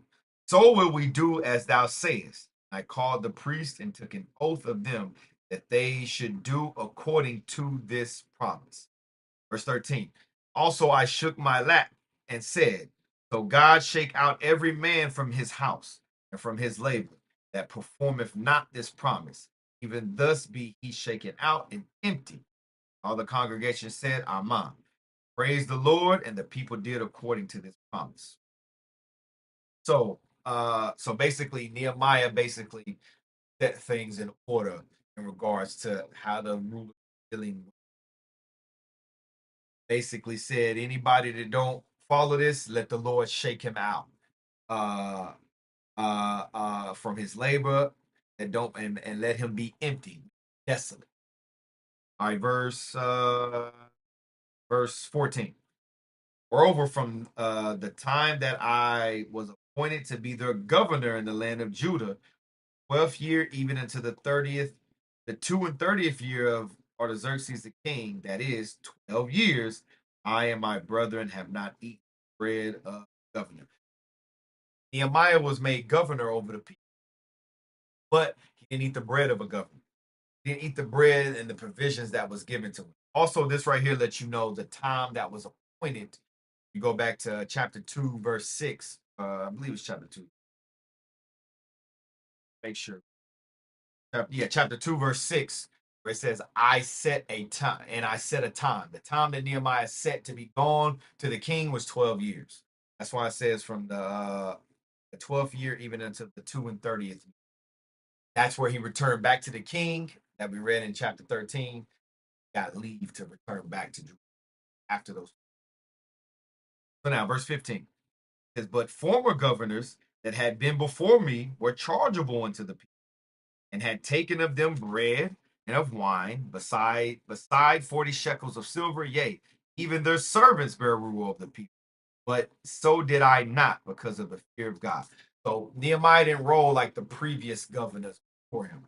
So will we do as thou sayest. I called the priest and took an oath of them that they should do according to this promise. Verse 13. Also I shook my lap and said, so God shake out every man from his house and from his labor that performeth not this promise. Even thus be he shaken out and empty. All the congregation said, Amen. Praise the Lord, and the people did according to this promise. So basically Nehemiah basically set things in order in regards to how the ruler dealing. Basically said anybody that don't follow this, let the Lord shake him out uh from his labor, and don't and let him be empty, desolate. All right, verse 14. Moreover, from the time that I was appointed to be their governor in the land of Judah, 12th year, even into the 2 and 30th year of Artaxerxes the king, that is 12 years, I and my brethren have not eaten bread of governor. Nehemiah was made governor over the people, but he didn't eat the bread of a governor. He didn't eat the bread and the provisions that was given to him. Also, this right here lets you know the time that was appointed. You go back to chapter 2, verse 6. I believe it's chapter 2. Make sure. Chapter 2, verse 6, where it says, I set a time, and I set a time. The time that Nehemiah set to be gone to the king was 12 years. That's why it says from the 12th year even until the 2 and 30th. That's where he returned back to the king that we read in chapter 13. Got leave to return back to Jerusalem after those. So now, verse 15 says, but former governors that had been before me were chargeable unto the people, and had taken of them bread and of wine, beside 40 shekels of silver, yea, even their servants bear rule of the people. But so did I not, because of the fear of God. So Nehemiah didn't roll like the previous governors before him.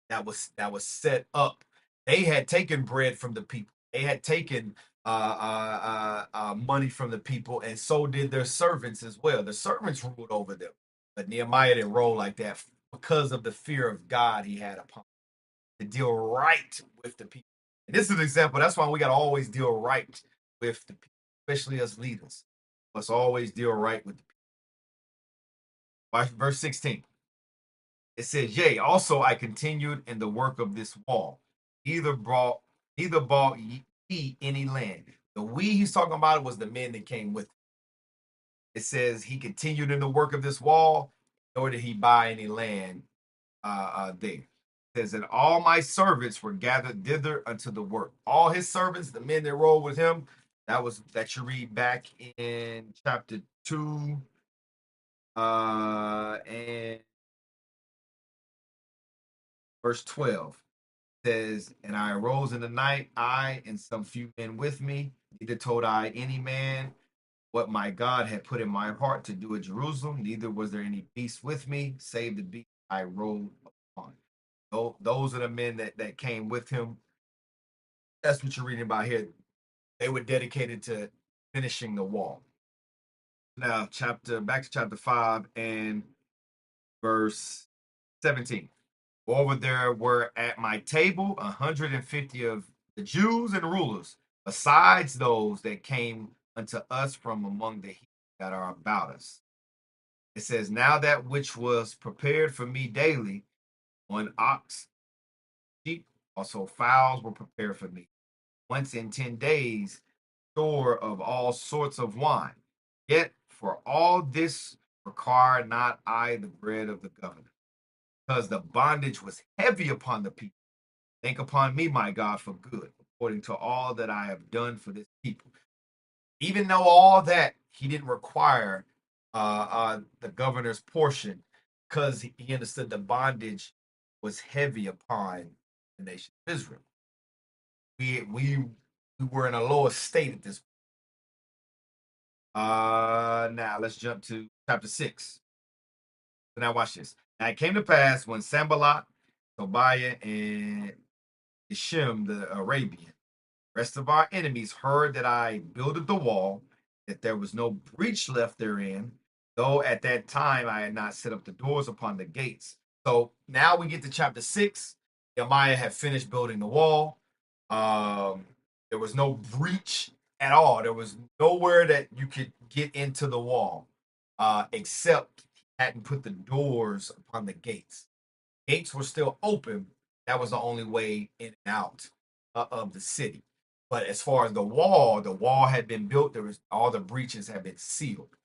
that was set up. They had taken bread from the people. They had taken money from the people, and so did their servants as well. The servants ruled over them, but Nehemiah didn't roll like that because of the fear of God he had upon him, to deal right with the people. And this is an example. That's why we got to always deal right with the people, especially as leaders. Must always deal right with the people. Watch verse 16. It says, "Yea, also I continued in the work of this wall. Neither brought, neither bought ye any land." The we he's talking about was the men that came with him. It says he continued in the work of this wall, nor did he buy any land there. It says, "And all my servants were gathered thither unto the work." All his servants, the men that rolled with him, that you read back in chapter 2 and verse 12. Says, "And I arose in the night, I and some few men with me. Neither told I any man what my God had put in my heart to do at Jerusalem. Neither was there any beast with me, save the beast I rode upon." Those are the men that came with him. That's what you're reading about here. They were dedicated to finishing the wall. Now, back to chapter 5 and verse 17. "Over there were at my table 150 of the Jews and rulers, besides those that came unto us from among the heathen that are about us." It says, "Now that which was prepared for me daily, one ox, sheep, also fowls were prepared for me. Once in 10 days, store of all sorts of wine. Yet for all this require not I the bread of the governor, because the bondage was heavy upon the people. Think upon me, my God, for good, according to all that I have done for this people." Even though all that, he didn't require the governor's portion, because he understood the bondage was heavy upon the nation of Israel. We were in a lower state at this point. Now let's jump to chapter 6. So now watch this. "Now it came to pass when Sambalat, Tobiah, and Geshem the Arabian, rest of our enemies, heard that I builded the wall, that there was no breach left therein, though at that time I had not set up the doors upon the gates." So now we get to chapter 6. Nehemiah had finished building the wall. Um, there was no breach at all. There was nowhere that you could get into the wall, except he hadn't put the doors upon the gates. Gates were still open. That was the only way in and out of the city. But as far as the wall had been built. There was all the breaches had been sealed.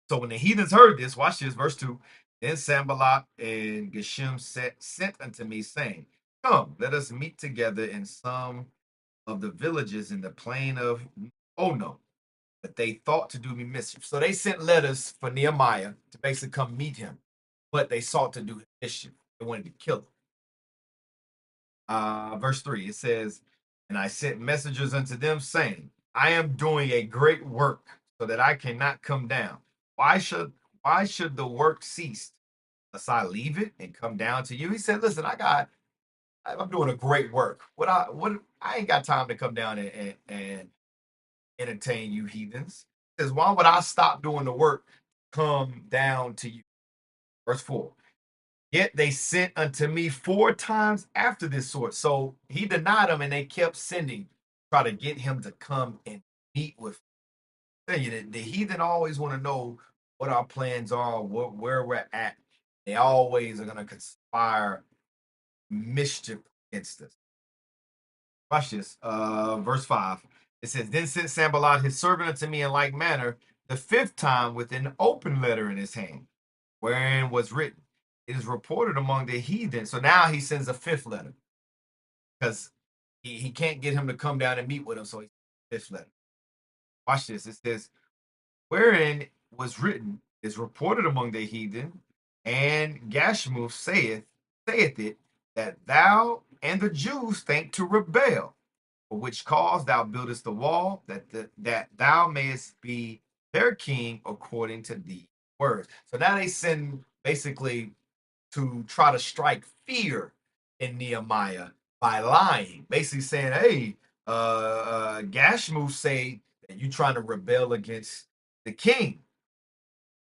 So when the heathens heard this, watch this, verse 2. "Then Sambalat and Geshem sent unto me, saying, Come, let us meet together in some of the villages in the plain of Ono. But they thought to do me mischief." So they sent letters for Nehemiah to basically come meet him, but they sought to do him mischief. They wanted to kill him. Verse 3, it says, "And I sent messengers unto them, saying, I am doing a great work, so that I cannot come down. Why should the work cease, unless I leave it and come down to you?" He said, "Listen, I'm doing a great work. I ain't got time to come down and entertain you heathens." He says, "Why would I stop doing the work, come down to you?" Verse 4, "Yet they sent unto me 4 times after this sort." So he denied them, and they kept sending, try to get him to come and meet with them. Tell you that the heathen always want to know what our plans are, where we're at. They always are going to conspire mischief against us. Watch this. Verse 5. It says, "Then sent Sambalot his servant unto me in like manner the 5th time with an open letter in his hand, wherein was written, It is reported among the heathen." So now he sends a 5th letter, because he can't get him to come down and meet with him. So he sends a 5th letter. Watch this. It says, "Wherein was written, is reported among the heathen, and Gashmuth saith it, that thou and the Jews think to rebel, for which cause thou buildest the wall, that thou mayest be their king according to the words." So now they send basically to try to strike fear in Nehemiah by lying, basically saying, "Hey, Gashmu say that you trying to rebel against the king.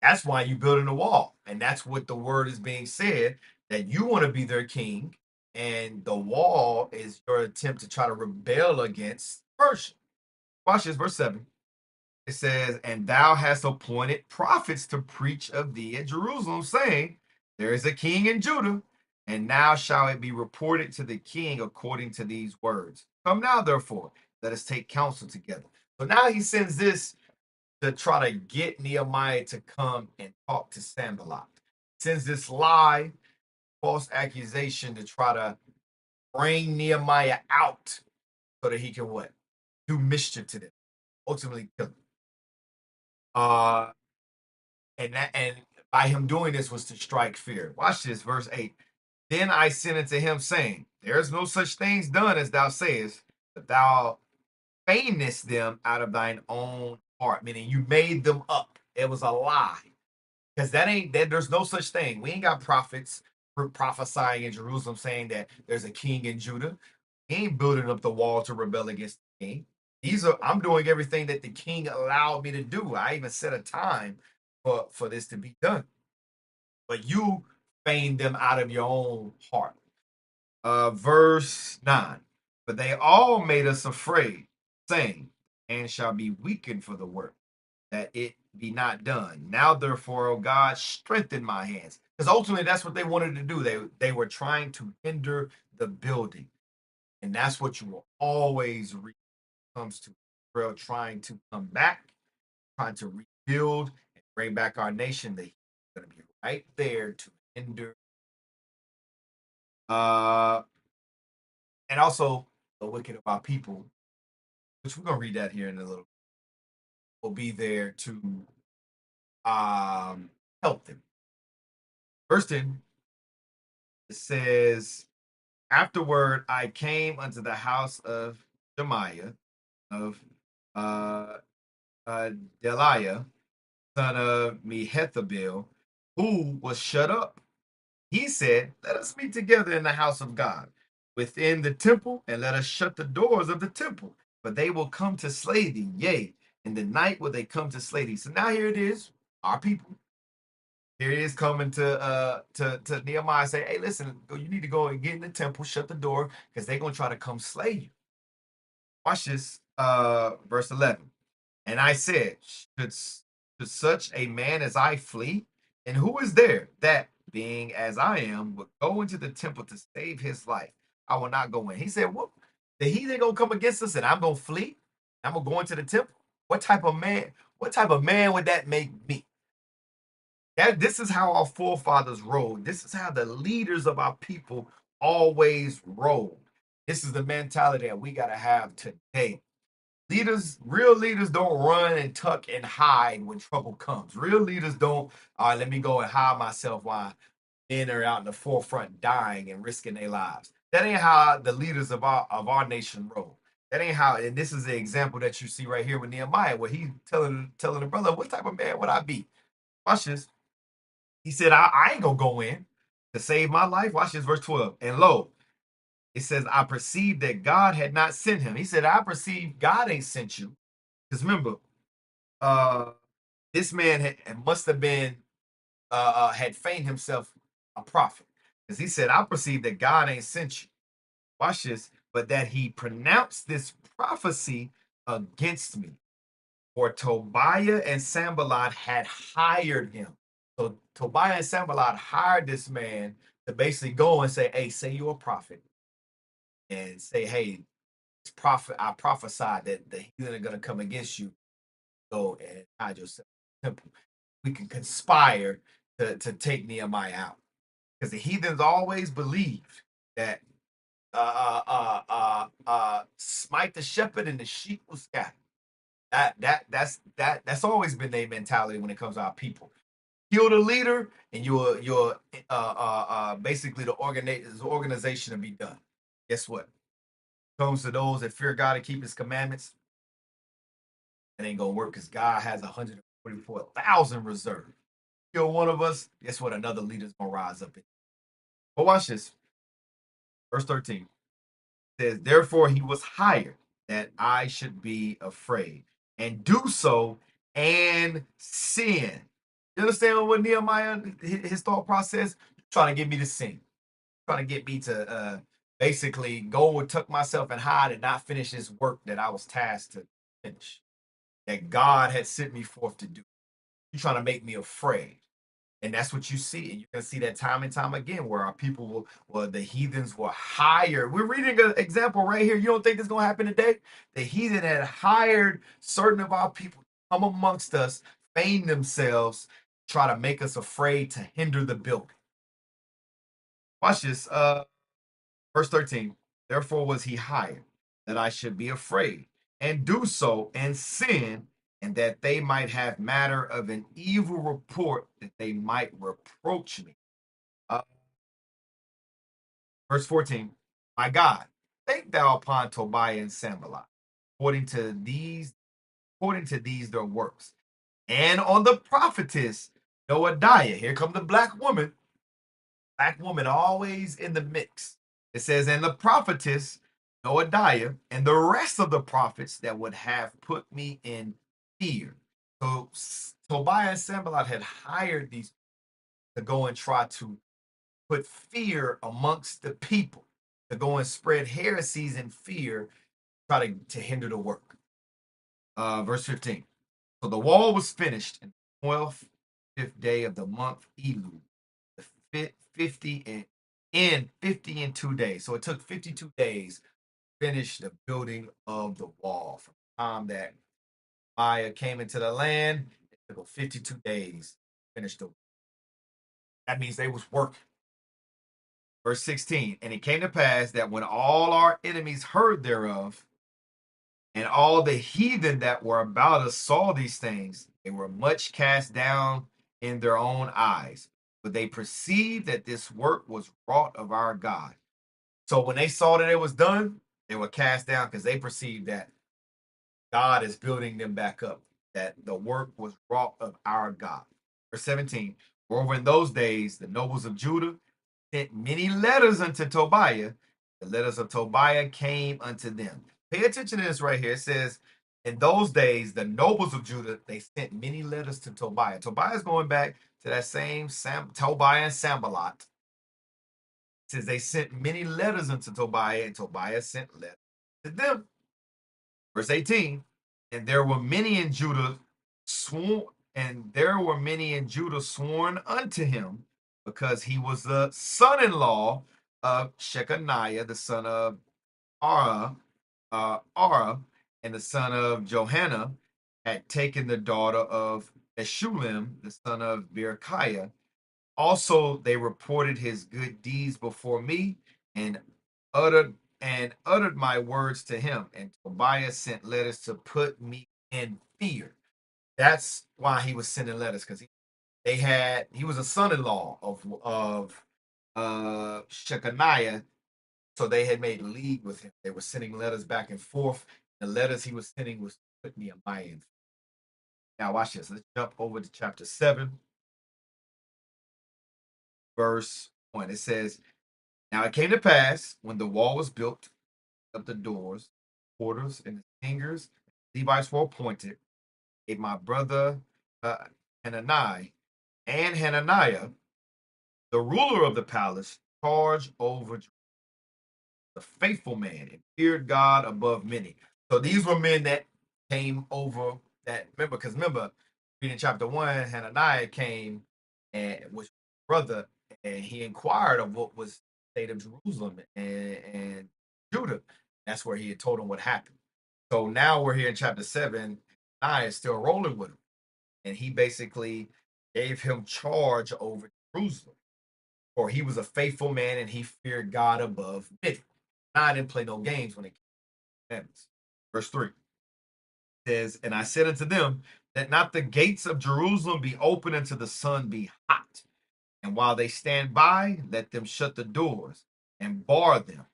That's why you building a wall, and that's what the word is being said that you want to be their king, and the wall is your attempt to try to rebel against Persia." Watch this, verse 7. It says, "And thou hast appointed prophets to preach of thee at Jerusalem, saying, There is a king in Judah, and now shall it be reported to the king according to these words. Come now, therefore, let us take counsel together." So now he sends this to try to get Nehemiah to come and talk to Sanballat. Sends this lie, false accusation to try to bring Nehemiah out so that he can what? Do mischief to them, ultimately kill him. And by him doing this was to strike fear. Watch this, verse 8. "Then I sent unto him, saying, There is no such things done as thou sayest, but thou feignest them out of thine own heart," meaning you made them up. It was a lie. Because there's no such thing. We ain't got prophets prophesying in Jerusalem saying that there's a king in Judah. He ain't building up the wall to rebel against the king. I'm doing everything that the king allowed me to do. I even set a time for this to be done. But you feigned them out of your own heart. Verse 9. "But they all made us afraid, saying, And shall be weakened for the work, that it be not done. Now, therefore, O God, strengthen my hands." Because ultimately, that's what they wanted to do. They were trying to hinder the building. And that's what you will always read when it comes to Israel trying to come back, trying to rebuild and bring back our nation. They're going to be right there to hinder. Uh, and also, the wicked of our people, which we're going to read that here in a little, will be there to help them. Verse 10, it says, "Afterward I came unto the house of Shemaiah, of uh, Deliah, son of Mehethabel, who was shut up. He said, Let us meet together in the house of God, within the temple, and let us shut the doors of the temple, for they will come to slay thee. Yea, in the night will they come to slay thee." So now here it is, our people. Here he is coming to Nehemiah, say, "Hey, listen, you need to go and get in the temple, shut the door, because they're gonna try to come slay you." Watch this, verse 11. "And I said, should such a man as I flee? And who is there that, being as I am, would go into the temple to save his life? I will not go in." He said, "What? The heathen gonna come against us, and I'm gonna flee? I'm gonna go into the temple? What type of man? What type of man would that make me?" This is how our forefathers rolled. This is how the leaders of our people always rolled. This is the mentality that we got to have today. Real leaders don't run and tuck and hide when trouble comes. Real leaders don't, all right, let me go and hide myself while men are out in the forefront dying and risking their lives. That ain't how the leaders of our nation roll. That ain't how, and this is the example that you see right here with Nehemiah, where he telling the brother, what type of man would I be? Watch this. He said, I ain't gonna go in to save my life. Watch this, verse 12. "And lo, it says, I perceived that God had not sent him." He said, "I perceive God ain't sent you." Because remember, uh, this man must have been had feigned himself a prophet. Because he said, "I perceive that God ain't sent you." Watch this, "but that he pronounced this prophecy against me. For Tobiah and Sanballat had hired him." So Tobiah and Sanballat hired this man to basically go and say, "Hey, say you're a prophet, and say, hey, this prophet, I prophesied that the heathen are going to come against you. Go and hide yourself in the temple. We can conspire to take Nehemiah out." Because the heathens always believed that smite the shepherd and the sheep will scatter. That's always been their mentality when it comes to our people. Kill the leader, and you're basically the organization to be done. Guess what? Comes to those that fear God and keep His commandments, it ain't gonna work because God has 144,000 reserved. Kill one of us, guess what? Another leader's gonna rise up. But watch this. Verse 13 says, therefore he was hired that I should be afraid and do so and sin. You understand what Nehemiah, his thought process? Trying to get me to sin, trying to get me to basically go and tuck myself and hide and not finish this work that I was tasked to finish, that God had sent me forth to do. You're trying to make me afraid. And that's what you see. And you can see that time and time again where our people will, well, the heathens were hired. We're reading an example right here. You don't think this is going to happen today? The heathen had hired certain of our people to come amongst us, feign themselves, try to make us afraid to hinder the building. Watch this. Verse 13. Therefore was he hired that I should be afraid and do so and sin, and that they might have matter of an evil report, that they might reproach me. Uh, Verse 14, my God, think thou upon Tobiah and Sanballat, according to these their works, and on the prophetess Noadiah. Here come the black woman always in the mix. It says, and the prophetess Noadiah, and the rest of the prophets that would have put me in fear. So Tobiah and Sanballat had hired these to go and try to put fear amongst the people, to go and spread heresies and fear, try to hinder the work. Verse 15. So the wall was finished in the 12th, 5th day of the month Elul, the 50 and 2 days. So it took 52 days to finish the building of the wall. From the time that Maya came into the land, it took 52 days to finish the. That means they was working. Verse 16, and it came to pass that when all our enemies heard thereof, and all the heathen that were about us saw these things, they were much cast down in their own eyes. But they perceived that this work was wrought of our God. So when they saw that it was done, they were cast down because they perceived that God is building them back up, that the work was wrought of our God. Verse 17, moreover, in those days, the nobles of Judah sent many letters unto Tobiah. The letters of Tobiah came unto them. Pay attention to this right here. It says, in those days, the nobles of Judah, they sent many letters to Tobiah. Tobiah is going back to that same Tobiah and Sanballat. It says they sent many letters unto Tobiah, and Tobiah sent letters to them. Verse 18, and there were many in Judah sworn, and there were many in Judah sworn unto him, because he was the son-in-law of Shechaniah, the son of Ara, and the son of Johanna, had taken the daughter of Eshulim, the son of Berechiah. Also, they reported his good deeds before me, and uttered uttered my words to him. And Tobiah sent letters to put me in fear. That's why he was sending letters, because he was a son-in-law of Shechaniah, so they had made league with him. They were sending letters back and forth. The letters he was sending was to put Nehemiah in. Now watch this. Let's jump over to chapter 7, verse 1. It says, now it came to pass when the wall was built of the doors, porters, and the singers, Levites were appointed, gave my brother Hananiah and Hananiah, the ruler of the palace, charge over the faithful man, and feared God above many. So these were men that came over, that remember, reading chapter 1, Hananiah came and was brother, and he inquired of what was the state of Jerusalem and Judah. That's where he had told him what happened. So now we're here in chapter 7. Hananiah is still rolling with him, and he basically gave him charge over Jerusalem. For he was a faithful man and he feared God above many. I didn't play no games when it came to commandments. Verse 3 says, and I said unto them, that not the gates of Jerusalem be open until the sun be hot. And while they stand by, let them shut the doors and bar them.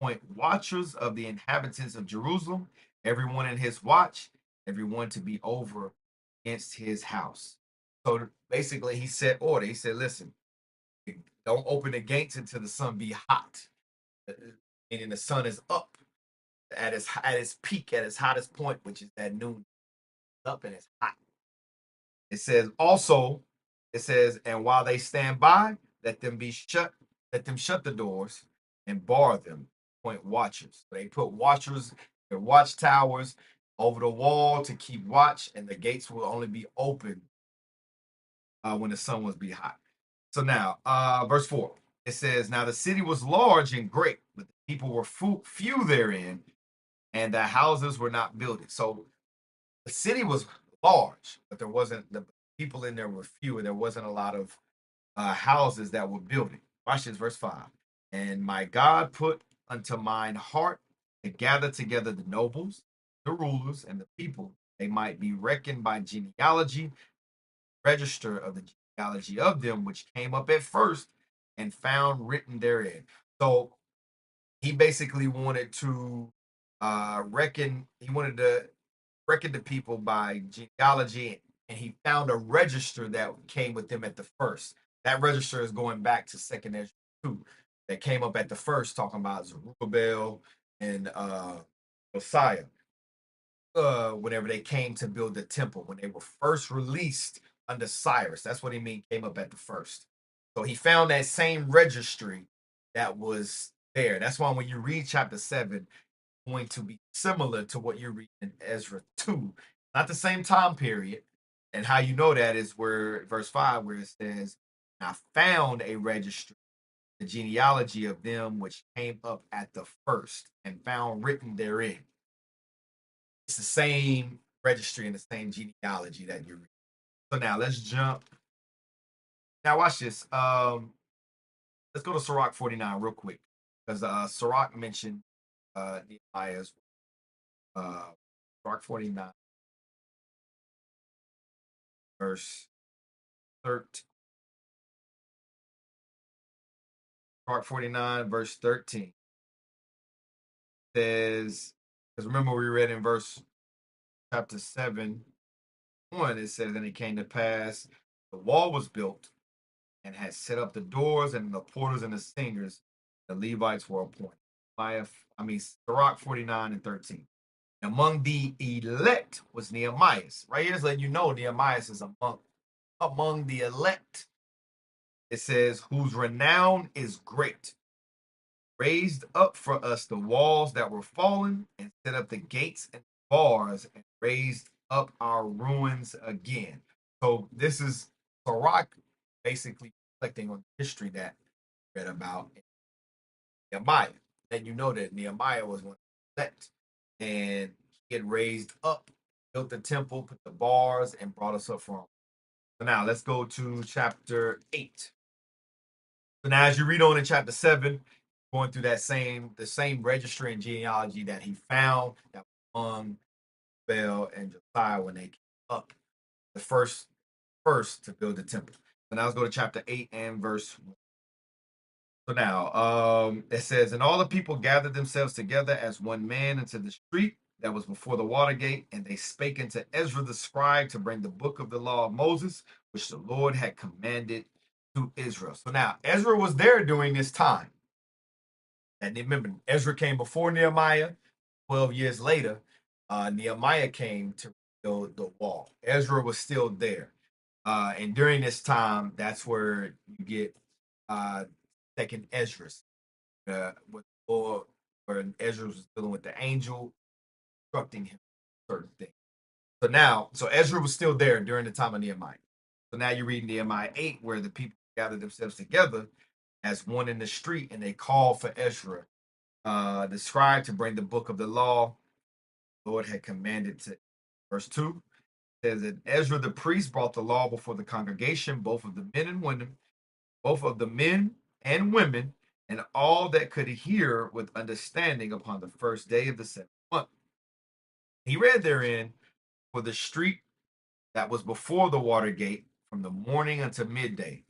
Appoint watchers of the inhabitants of Jerusalem, everyone in his watch, everyone to be over against his house. So basically, he set order. He said, listen, Don't open the gates until the sun be hot, meaning the sun is up at its peak, at its hottest point, which is at noon. Up and it's hot. It says also, it says, and while they stand by, let them be shut, let them shut the doors and bar them, point watchers. So they put watchers, their watchtowers over the wall to keep watch, and the gates will only be open when the sun was be hot. So now, verse 4, it says, now the city was large and great, but the people were few therein, and the houses were not builded. So the city was large, but there wasn't the people in there were few, and there wasn't a lot of houses that were building. Watch this, verse 5. And my God put unto mine heart to gather together the nobles, the rulers, and the people, they might be reckoned by genealogy, register of the genealogy of them which came up at first and found written therein. So he basically wanted to he wanted to reckon the people by genealogy, and he found a register that came with them at the first. That register is going back to Second Ezra 2, that came up at the first, talking about Zerubbabel and Josiah. Whenever they came to build the temple, when they were first released under Cyrus, that's what he mean came up at the first. So he found that same registry that was there. That's why when you read chapter 7, going to be similar to what you're reading in Ezra 2. Not the same time period. And how you know that is where verse 5, where it says, I found a registry, the genealogy of them which came up at the first, and found written therein. It's the same registry and the same genealogy that you're reading. So now let's jump. Now watch this. Let's go to Sirach 49 real quick. Because Sirach mentioned Nehemiah's Sirach 49 verse 13. Part 49, verse 13 says, because remember we read in verse chapter 7, 1, it says, and it came to pass, the wall was built and had set up the doors and the porters and the singers, the Levites were appointed. Sirach 49 and 13. Among the elect was Nehemiah. Right here is letting you know Nehemiah is among the elect. It says, whose renown is great, raised up for us the walls that were fallen, and set up the gates and bars, and raised up our ruins again. So this is Barak basically reflecting on the history that we read about in Nehemiah. And you know that Nehemiah was one of the elect, and he had raised up, built the temple, put the bars, and brought us up from. So now let's go to chapter 8. So now, as you read on in chapter 7, going through the same registry and genealogy that he found that was among Bel and Josiah when they came up, the first to build the temple. So now let's go to chapter 8 and verse 1. So now it says, and all the people gathered themselves together as one man into the street that was before the water gate, and they spake unto Ezra the scribe to bring the book of the law of Moses, which the Lord had commanded to Israel. So now Ezra was there during this time. And remember, Ezra came before Nehemiah. 12 years later, Nehemiah came to build the wall. Ezra was still there. And during this time, that's where you get Second Ezra, with where Ezra was dealing with the angel, instructing him certain things. So Ezra was still there during the time of Nehemiah. So now you read Nehemiah 8, where the people gathered themselves together as one in the street, and they called for Ezra, the scribe, to bring the book of the law the Lord had commanded to. Verse 2 says that Ezra the priest brought the law before the congregation, both of the men and women, and all that could hear with understanding upon the first day of the 7th month. He read therein for the street that was before the water gate from the morning until midday,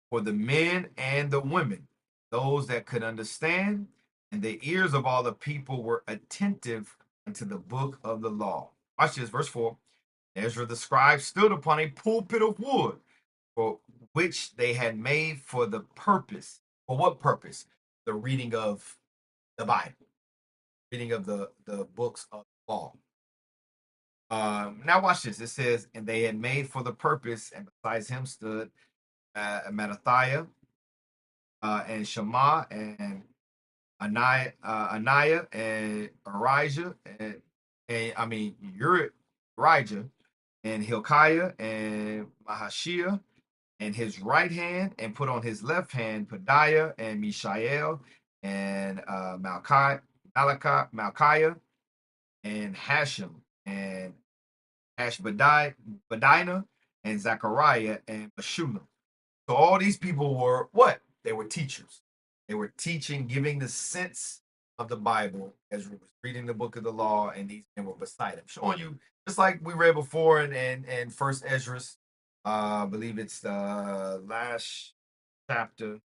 for the men and the women, those that could understand, and the ears of all the people were attentive unto the book of the law. Watch this, verse 4. Ezra the scribe stood upon a pulpit of wood, for which they had made for the purpose. For what purpose? The reading of the Bible, reading of the books of law. Now watch this. It says, and they had made for the purpose, and besides him stood Mattathiah and Shema and Ananiah and Arijah and I mean Urijah and Hilkiah and Mahashia and his right hand, and put on his left hand Pedaiah and Mishael and Malchiah and Hashem and Ashbadina and Zechariah and Meshulam. So all these people were what? They were teachers. They were teaching, giving the sense of the Bible as we was reading the book of the law, and these men were beside him, showing you just like we read before in First Ezra. I believe it's the last chapter.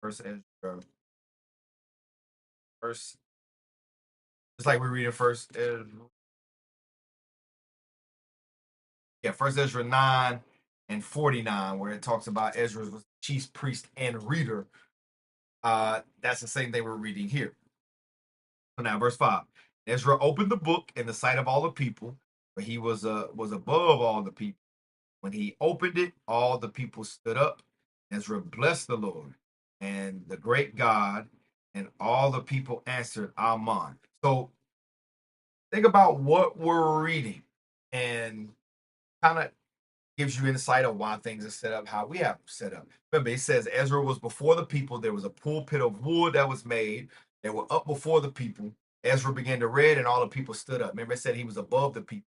First Ezra, first, just like we're reading First Ezra. Yeah, First Ezra 9 and 49, where it talks about Ezra was chief priest and reader. That's the same thing we're reading here. So now, verse 5. Ezra opened the book in the sight of all the people, but he was above all the people. When he opened it, all the people stood up. Ezra blessed the Lord and the great God, and all the people answered, Amen. So think about what we're reading and kind of gives you insight of why things are set up, how we have them set up. Remember, it says Ezra was before the people. There was a pulpit of wood that was made. They were up before the people. Ezra began to read, and all the people stood up. Remember, it said he was above the people.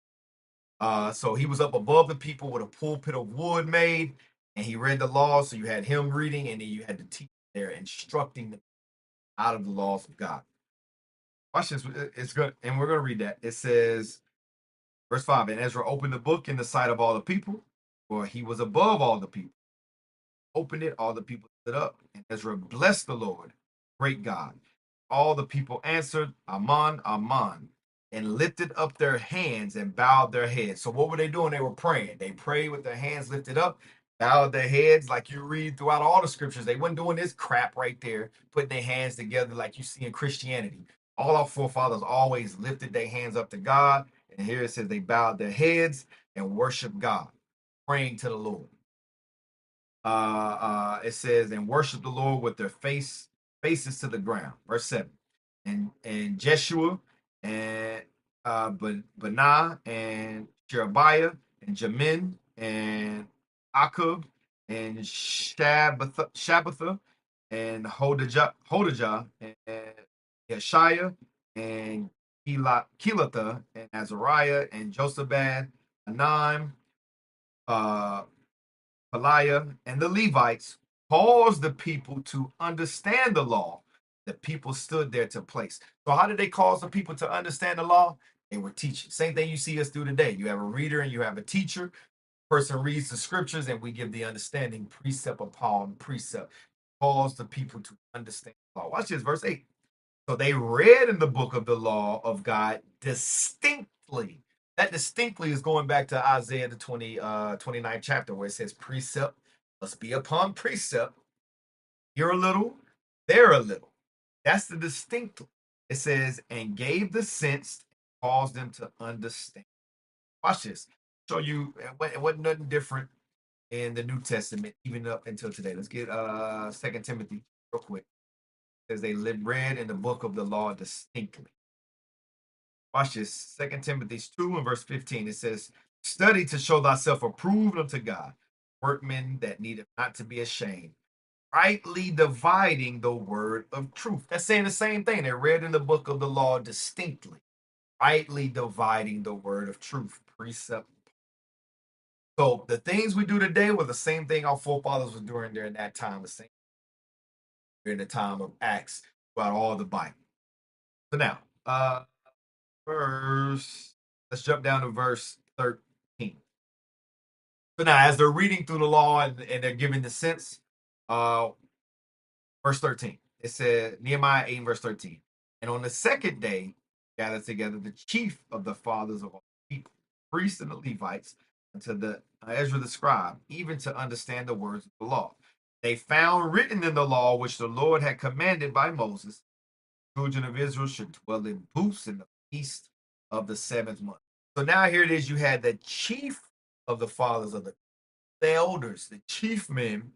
So he was up above the people with a pulpit of wood made, and he read the laws. So you had him reading, and then you had the teacher there instructing them out of the laws of God. Watch this. It's good, and we're going to read that. It says, verse 5, and Ezra opened the book in the sight of all the people, for he was above all the people. Opened it, all the people stood up, and Ezra blessed the Lord, great God. All the people answered, Amen, Amen, and lifted up their hands and bowed their heads. So what were they doing? They were praying. They prayed with their hands lifted up, bowed their heads, like you read throughout all the scriptures. They weren't doing this crap right there, putting their hands together like you see in Christianity. All our forefathers always lifted their hands up to God. And here it says they bowed their heads and worshiped God, praying to the Lord. It says, and worship the Lord with their faces to the ground. Verse 7. And Jeshua and Benah and Sherebiah and Jamin and Akub and Shabbatha and Hodijah and Yeshaiah and Kelatha and Azariah and Josabad, Anim, uh, Peliah, and the Levites caused the people to understand the law. The people stood there to place. So how did they cause the people to understand the law? They were teaching. Same thing you see us do today. You have a reader and you have a teacher. Person reads the scriptures and we give the understanding precept upon precept. Cause the people to understand the law. Watch this, verse 8. So they read in the book of the law of God distinctly. That distinctly is going back to Isaiah the 29th chapter, where it says precept must be upon precept. Here a little, there a little. That's the distinct. It says, and gave the sense, caused them to understand. Watch this. Show you it wasn't nothing different in the New Testament, even up until today. Let's get 2 Timothy real quick. It says they read in the book of the law distinctly. Watch this. 2 Timothy 2 and verse 15. It says, study to show thyself approved unto God, workmen that needeth not to be ashamed, rightly dividing the word of truth. That's saying the same thing. They read in the book of the law distinctly, rightly dividing the word of truth, precept. So the things we do today were the same thing our forefathers were doing during that time, the same during the time of Acts, throughout all the Bible. So now, let's jump down to verse 13. So now, as they're reading through the law and they're giving the sense, verse 13, it said, Nehemiah 8, verse 13. And on the second day, gathered together the chief of the fathers of all people, priests and the Levites, unto the Ezra the scribe, even to understand the words of the law. They found written in the law which the Lord had commanded by Moses, the children of Israel should dwell in booths in the feast of the seventh month. So now here it is, you had the chief of the fathers of the elders, the chief men,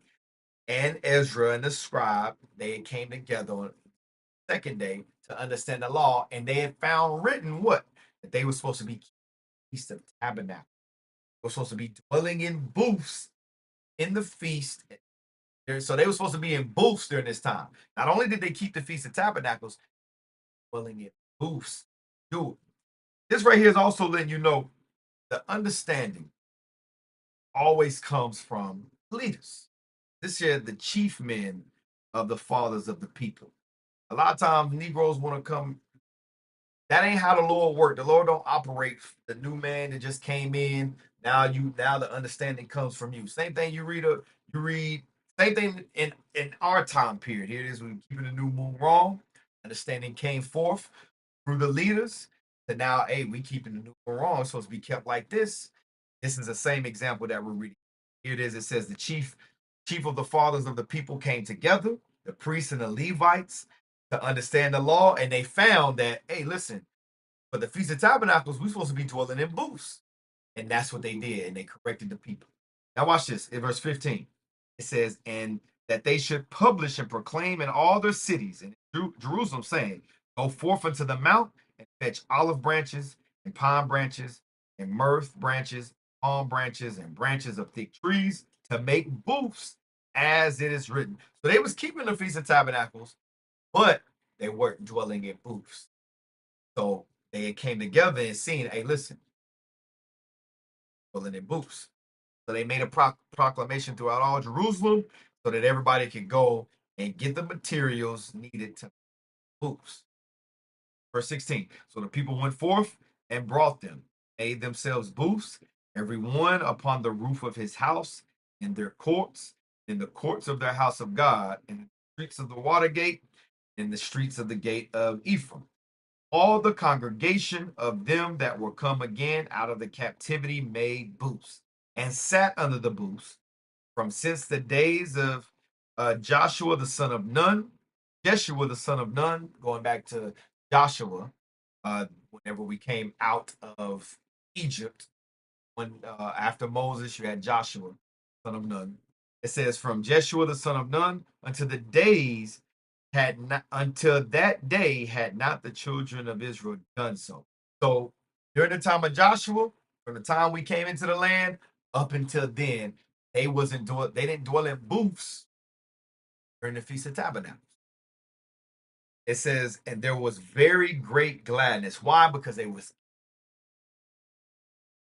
and Ezra and the scribe. They came together on the second day to understand the law, and they had found written what? That they were supposed to be feast of tabernacle. They were supposed to be dwelling in booths in the feast. So they were supposed to be in booths during this time. Not only did they keep the Feast of Tabernacles, dwelling in booths. Dude, this right here is also letting you know the understanding always comes from leaders. This here, the chief men of the fathers of the people. A lot of times, Negroes want to come. That ain't how the Lord worked. The Lord don't operate the new man that just came in. Now the understanding comes from you. Same thing you read same thing in our time period. Here it is, we keeping the new moon wrong. Understanding came forth through the leaders. To now, hey, we keeping the new moon wrong. It's supposed to be kept like this. This is the same example that we're reading. Here it is. It says the chief of the fathers of the people came together, the priests and the Levites, to understand the law, and they found that, hey, listen, for the Feast of Tabernacles, we're supposed to be dwelling in booths. And that's what they did, and they corrected the people. Now watch this in verse 15. It says, and that they should publish and proclaim in all their cities and Jerusalem, saying, go forth unto the mount and fetch olive branches and palm branches and myrrh branches, palm branches, and branches of thick trees to make booths as it is written. So they was keeping the Feast of Tabernacles, but they weren't dwelling in booths. So they came together and seen, hey, listen, dwelling in booths. So they made a proclamation throughout all Jerusalem so that everybody could go and get the materials needed to booths. Verse 16. So the people went forth and brought them, made themselves booths, every one upon the roof of his house, in their courts, in the courts of their house of God, in the streets of the water gate, in the streets of the gate of Ephraim. All the congregation of them that were come again out of the captivity made booths and sat under the booths from since the days of Joshua the son of Nun, Jeshua the son of Nun, going back to Joshua, whenever we came out of Egypt, when after Moses you had Joshua son of Nun. It says from Jeshua the son of Nun until the days had not until that day had not the children of Israel done so. So during the time of Joshua, from the time we came into the land up until then, they didn't dwell in booths during the Feast of Tabernacles. It says, and there was very great gladness. Why? Because they was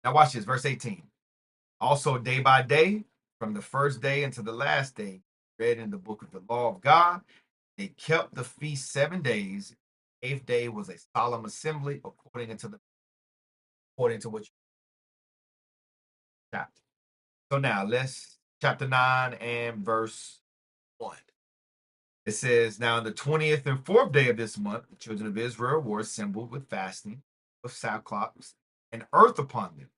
now watch this, verse 18. Also, day by day, from the first day until the last day, read in the book of the law of God, they kept the feast 7 days. The eighth day was a solemn assembly according to what you chapter. So now let's chapter 9 and verse 1. It says, now on the 20th and fourth day of this month, the children of Israel were assembled with fasting, with sackcloth, and earth upon them.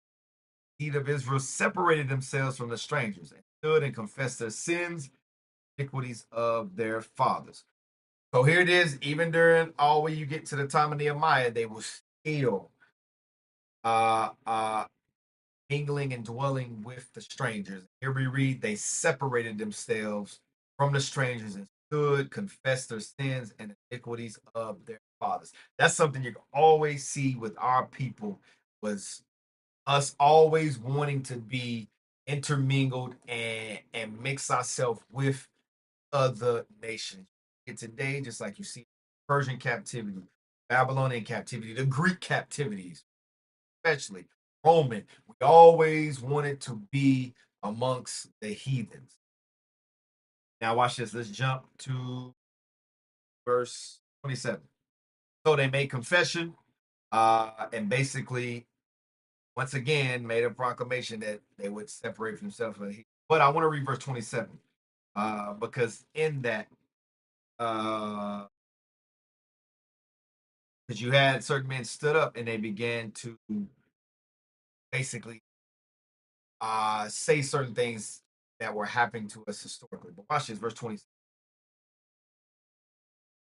The seed of Israel separated themselves from the strangers and stood and confessed their sins, iniquities of their fathers. So here it is, even during all when you get to the time of Nehemiah, they were still uh uh mingling and dwelling with the strangers. Here we read they separated themselves from the strangers and stood, confessed their sins and iniquities of their fathers. That's something you can always see with our people was us always wanting to be intermingled and mix ourselves with other nations. And today, just like you see Persian captivity, Babylonian captivity, the Greek captivities, especially Roman, we always wanted to be amongst the heathens. Now, watch this. Let's jump to verse 27. So they made confession and basically, once again, made a proclamation that they would separate themselves from the heathen. But I want to read verse 27 because in that, because you had certain men stood up and they began to basically say certain things that were happening to us historically. But watch this, verse 20.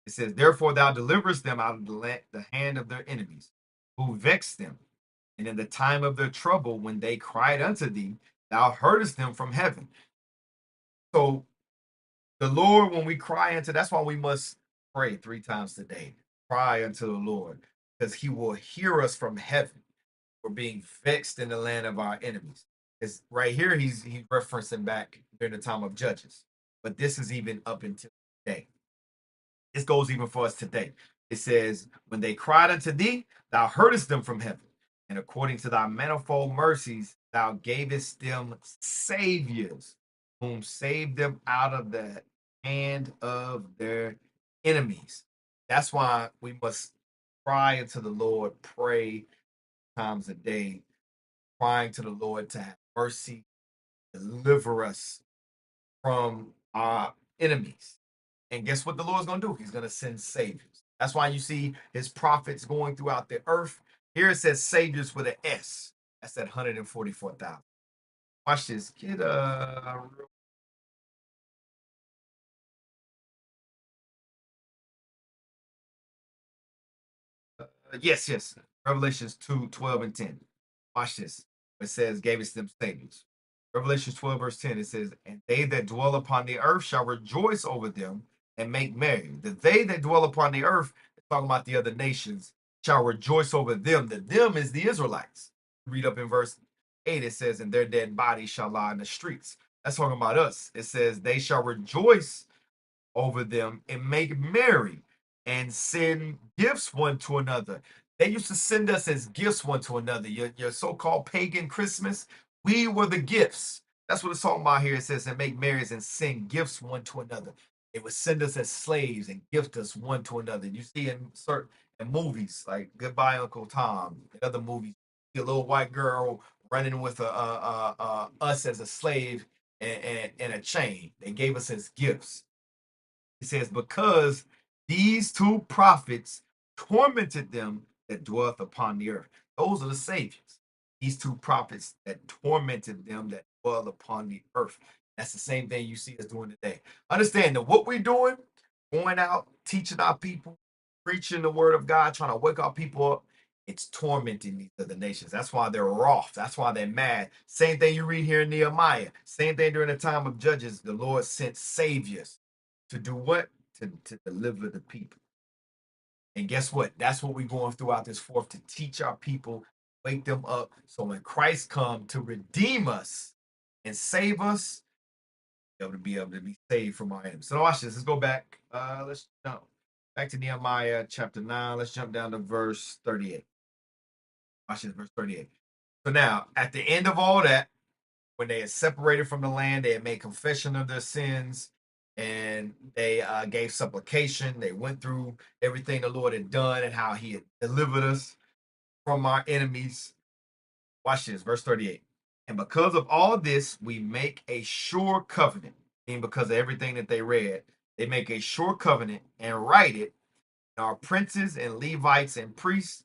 It says, "Therefore thou deliverest them out of the hand of their enemies, who vexed them. And in the time of their trouble, when they cried unto thee, thou heardest them from heaven." So the Lord, when we cry unto, that's why we must pray 3 times a day. Cry unto the Lord, because he will hear us from heaven. We're being vexed in the land of our enemies. It's right here, he's referencing back during the time of Judges. But this is even up until today. This goes even for us today. It says, "When they cried unto thee, thou heardest them from heaven. And according to thy manifold mercies, thou gavest them saviors, whom saved them out of the hand of their enemies." That's why we must cry unto the Lord, pray times a day, crying to the Lord to have mercy, deliver us from our enemies. And guess what the Lord's going to do? He's going to send saviors. That's why you see his prophets going throughout the earth. Here it says saviors with an S. That's at 144,000. Watch this. Get yes, yes. Revelations 2, 12, and 10. Watch this. It says, "Gave us them saviors." Revelations 12, verse 10, it says, "And they that dwell upon the earth shall rejoice over them and make merry." The they that dwell upon the earth, talking about the other nations, shall rejoice over them. The them is the Israelites. Read up in verse 8, it says, "And their dead bodies shall lie in the streets." That's talking about us. It says, "They shall rejoice over them and make merry and send gifts one to another." They used to send us as gifts one to another. Your so-called pagan Christmas, we were the gifts. That's what it's talking about here. It says, "And make merry and send gifts one to another." They would send us as slaves and gift us one to another. You see in certain in movies like Goodbye Uncle Tom and other movies, a little white girl running with us as a slave and a chain. They gave us as gifts. It says, "Because these two prophets tormented them that dwelleth upon the earth." Those are the saviors. These two prophets that tormented them that dwell upon the earth. That's the same thing you see us doing today. Understand that what we're doing, going out, teaching our people, preaching the word of God, trying to wake our people up, it's tormenting these other nations. That's why they're wroth. That's why they're mad. Same thing you read here in Nehemiah. Same thing during the time of Judges. The Lord sent saviors to do what? To deliver the people. And guess what? That's what we're going throughout this fourth, to teach our people, wake them up. So when Christ come to redeem us and save us, be able to be saved from our enemies. So watch this. Let's go back. Let's jump back to Nehemiah chapter 9. Let's jump down to verse 38. Watch this, verse 38. So now, at the end of all that, when they had separated from the land, they had made confession of their sins, and they gave supplication. They went through everything the Lord had done and how he had delivered us from our enemies. Watch this, verse 38. "And because of all this, we make a sure covenant." And because of everything that they read, they make a sure covenant and write it. And our princes and Levites and priests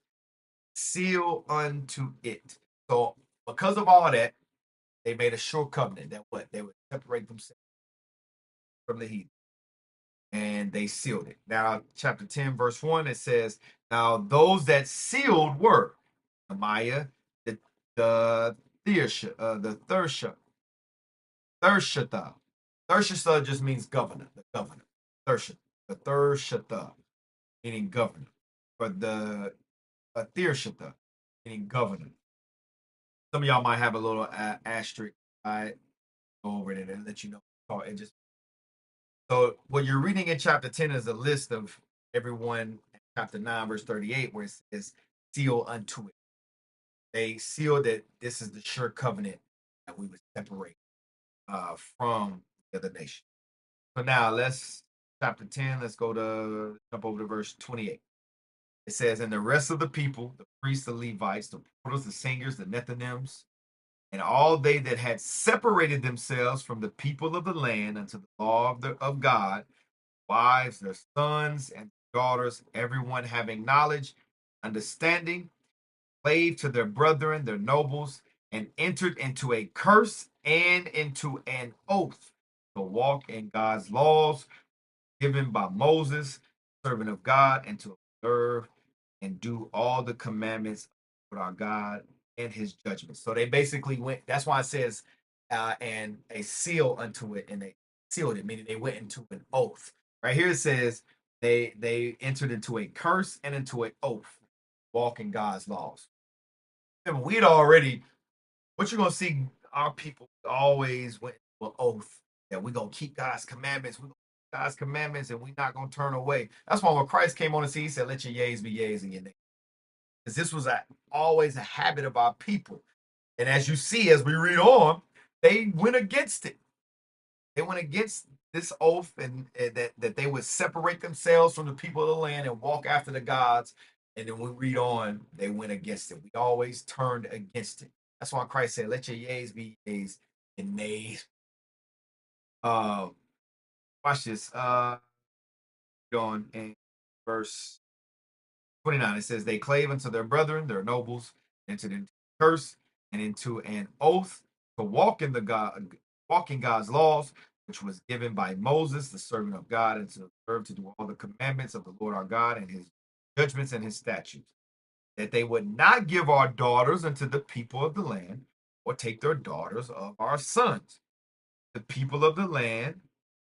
seal unto it. So because of all that, they made a sure covenant that what? They would separate themselves from the heathen. And they sealed it. Now, chapter 10, verse 1, it says, "Now those that sealed were Nehemiah, the Thershatha. Thershatha just means governor, the governor. Thershatha, the Thershatha, meaning governor. But the Thershatha, meaning governor. Some of y'all might have a little asterisk. I go over it and let you know. Oh, it just So what you're reading in chapter 10 is a list of everyone in chapter 9, verse 38, where it says, "Seal unto it." They sealed that this is the sure covenant that we would separate from the other nation. So now let's chapter 10, let's go to jump over to verse 28. It says, "And the rest of the people, the priests, the Levites, the porters, the singers, the Nethinims, and all they that had separated themselves from the people of the land unto the law of God, wives, their sons and daughters, everyone having knowledge, understanding, slave to their brethren, their nobles, and entered into a curse and into an oath to walk in God's laws given by Moses, servant of God, and to observe and do all the commandments of our God and his judgments. So they basically went, that's why it says, and a seal unto it, and they sealed it, meaning they went into an oath. Right here it says they entered into a curse and into an oath, walking God's laws. And we'd already, what you're gonna see, our people always went to an oath that we're gonna keep God's commandments, we're gonna keep God's commandments, and we're not gonna turn away. That's why when Christ came on the scene, he said, "Let your yeas be yeas and your nays." Because this was always a habit of our people. And as you see, as we read on, they went against it. They went against this oath, and that they would separate themselves from the people of the land and walk after the gods. And then we read on, they went against it. We always turned against it. That's why Christ said, "Let your yeas be yeas and nays." Uh, Watch this. On in verse 29, it says, "They clave unto their brethren, their nobles, entered into a curse and into an oath to walk in God's laws, which was given by Moses, the servant of God, and to observe to do all the commandments of the Lord our God and his judgments and his statutes, that they would not give our daughters unto the people of the land, or take their daughters of our sons. The people of the land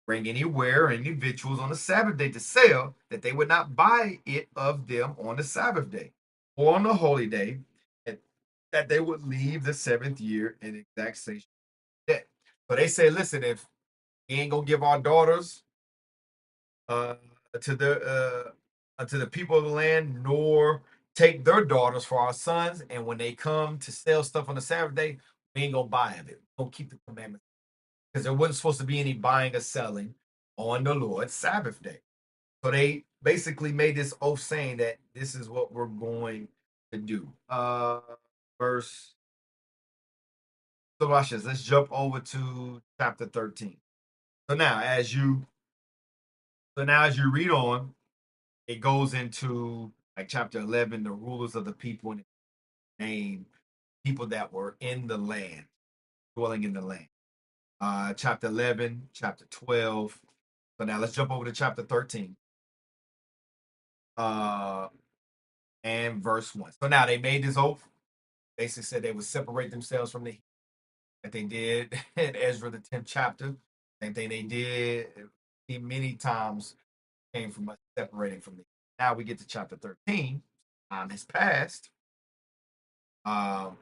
bring anywhere any victuals on the Sabbath day to sell, that they would not buy it of them on the Sabbath day or on the holy day, and that they would leave the seventh year in exaction debt." So they say, listen, if we ain't gonna give our daughters uh, to the people of the land, nor take their daughters for our sons, and when they come to sell stuff on the Sabbath day, we ain't gonna buy of it. We don't keep the commandments, because there wasn't supposed to be any buying or selling on the Lord's Sabbath day. So they basically made this oath saying that this is what we're going to do. Verse, so watch this. Let's jump over to chapter 13. So now as you read on, it goes into like chapter 11, the rulers of the people, and name people that were in the land, dwelling in the land. Chapter 11, chapter 12. So now let's jump over to chapter 13. Uh, and verse 1. So now they made this oath. Basically said they would separate themselves from the that they did in Ezra the 10th chapter. Same thing they did many times, came from us separating from the. Now we get to chapter 13. Time has passed. Um,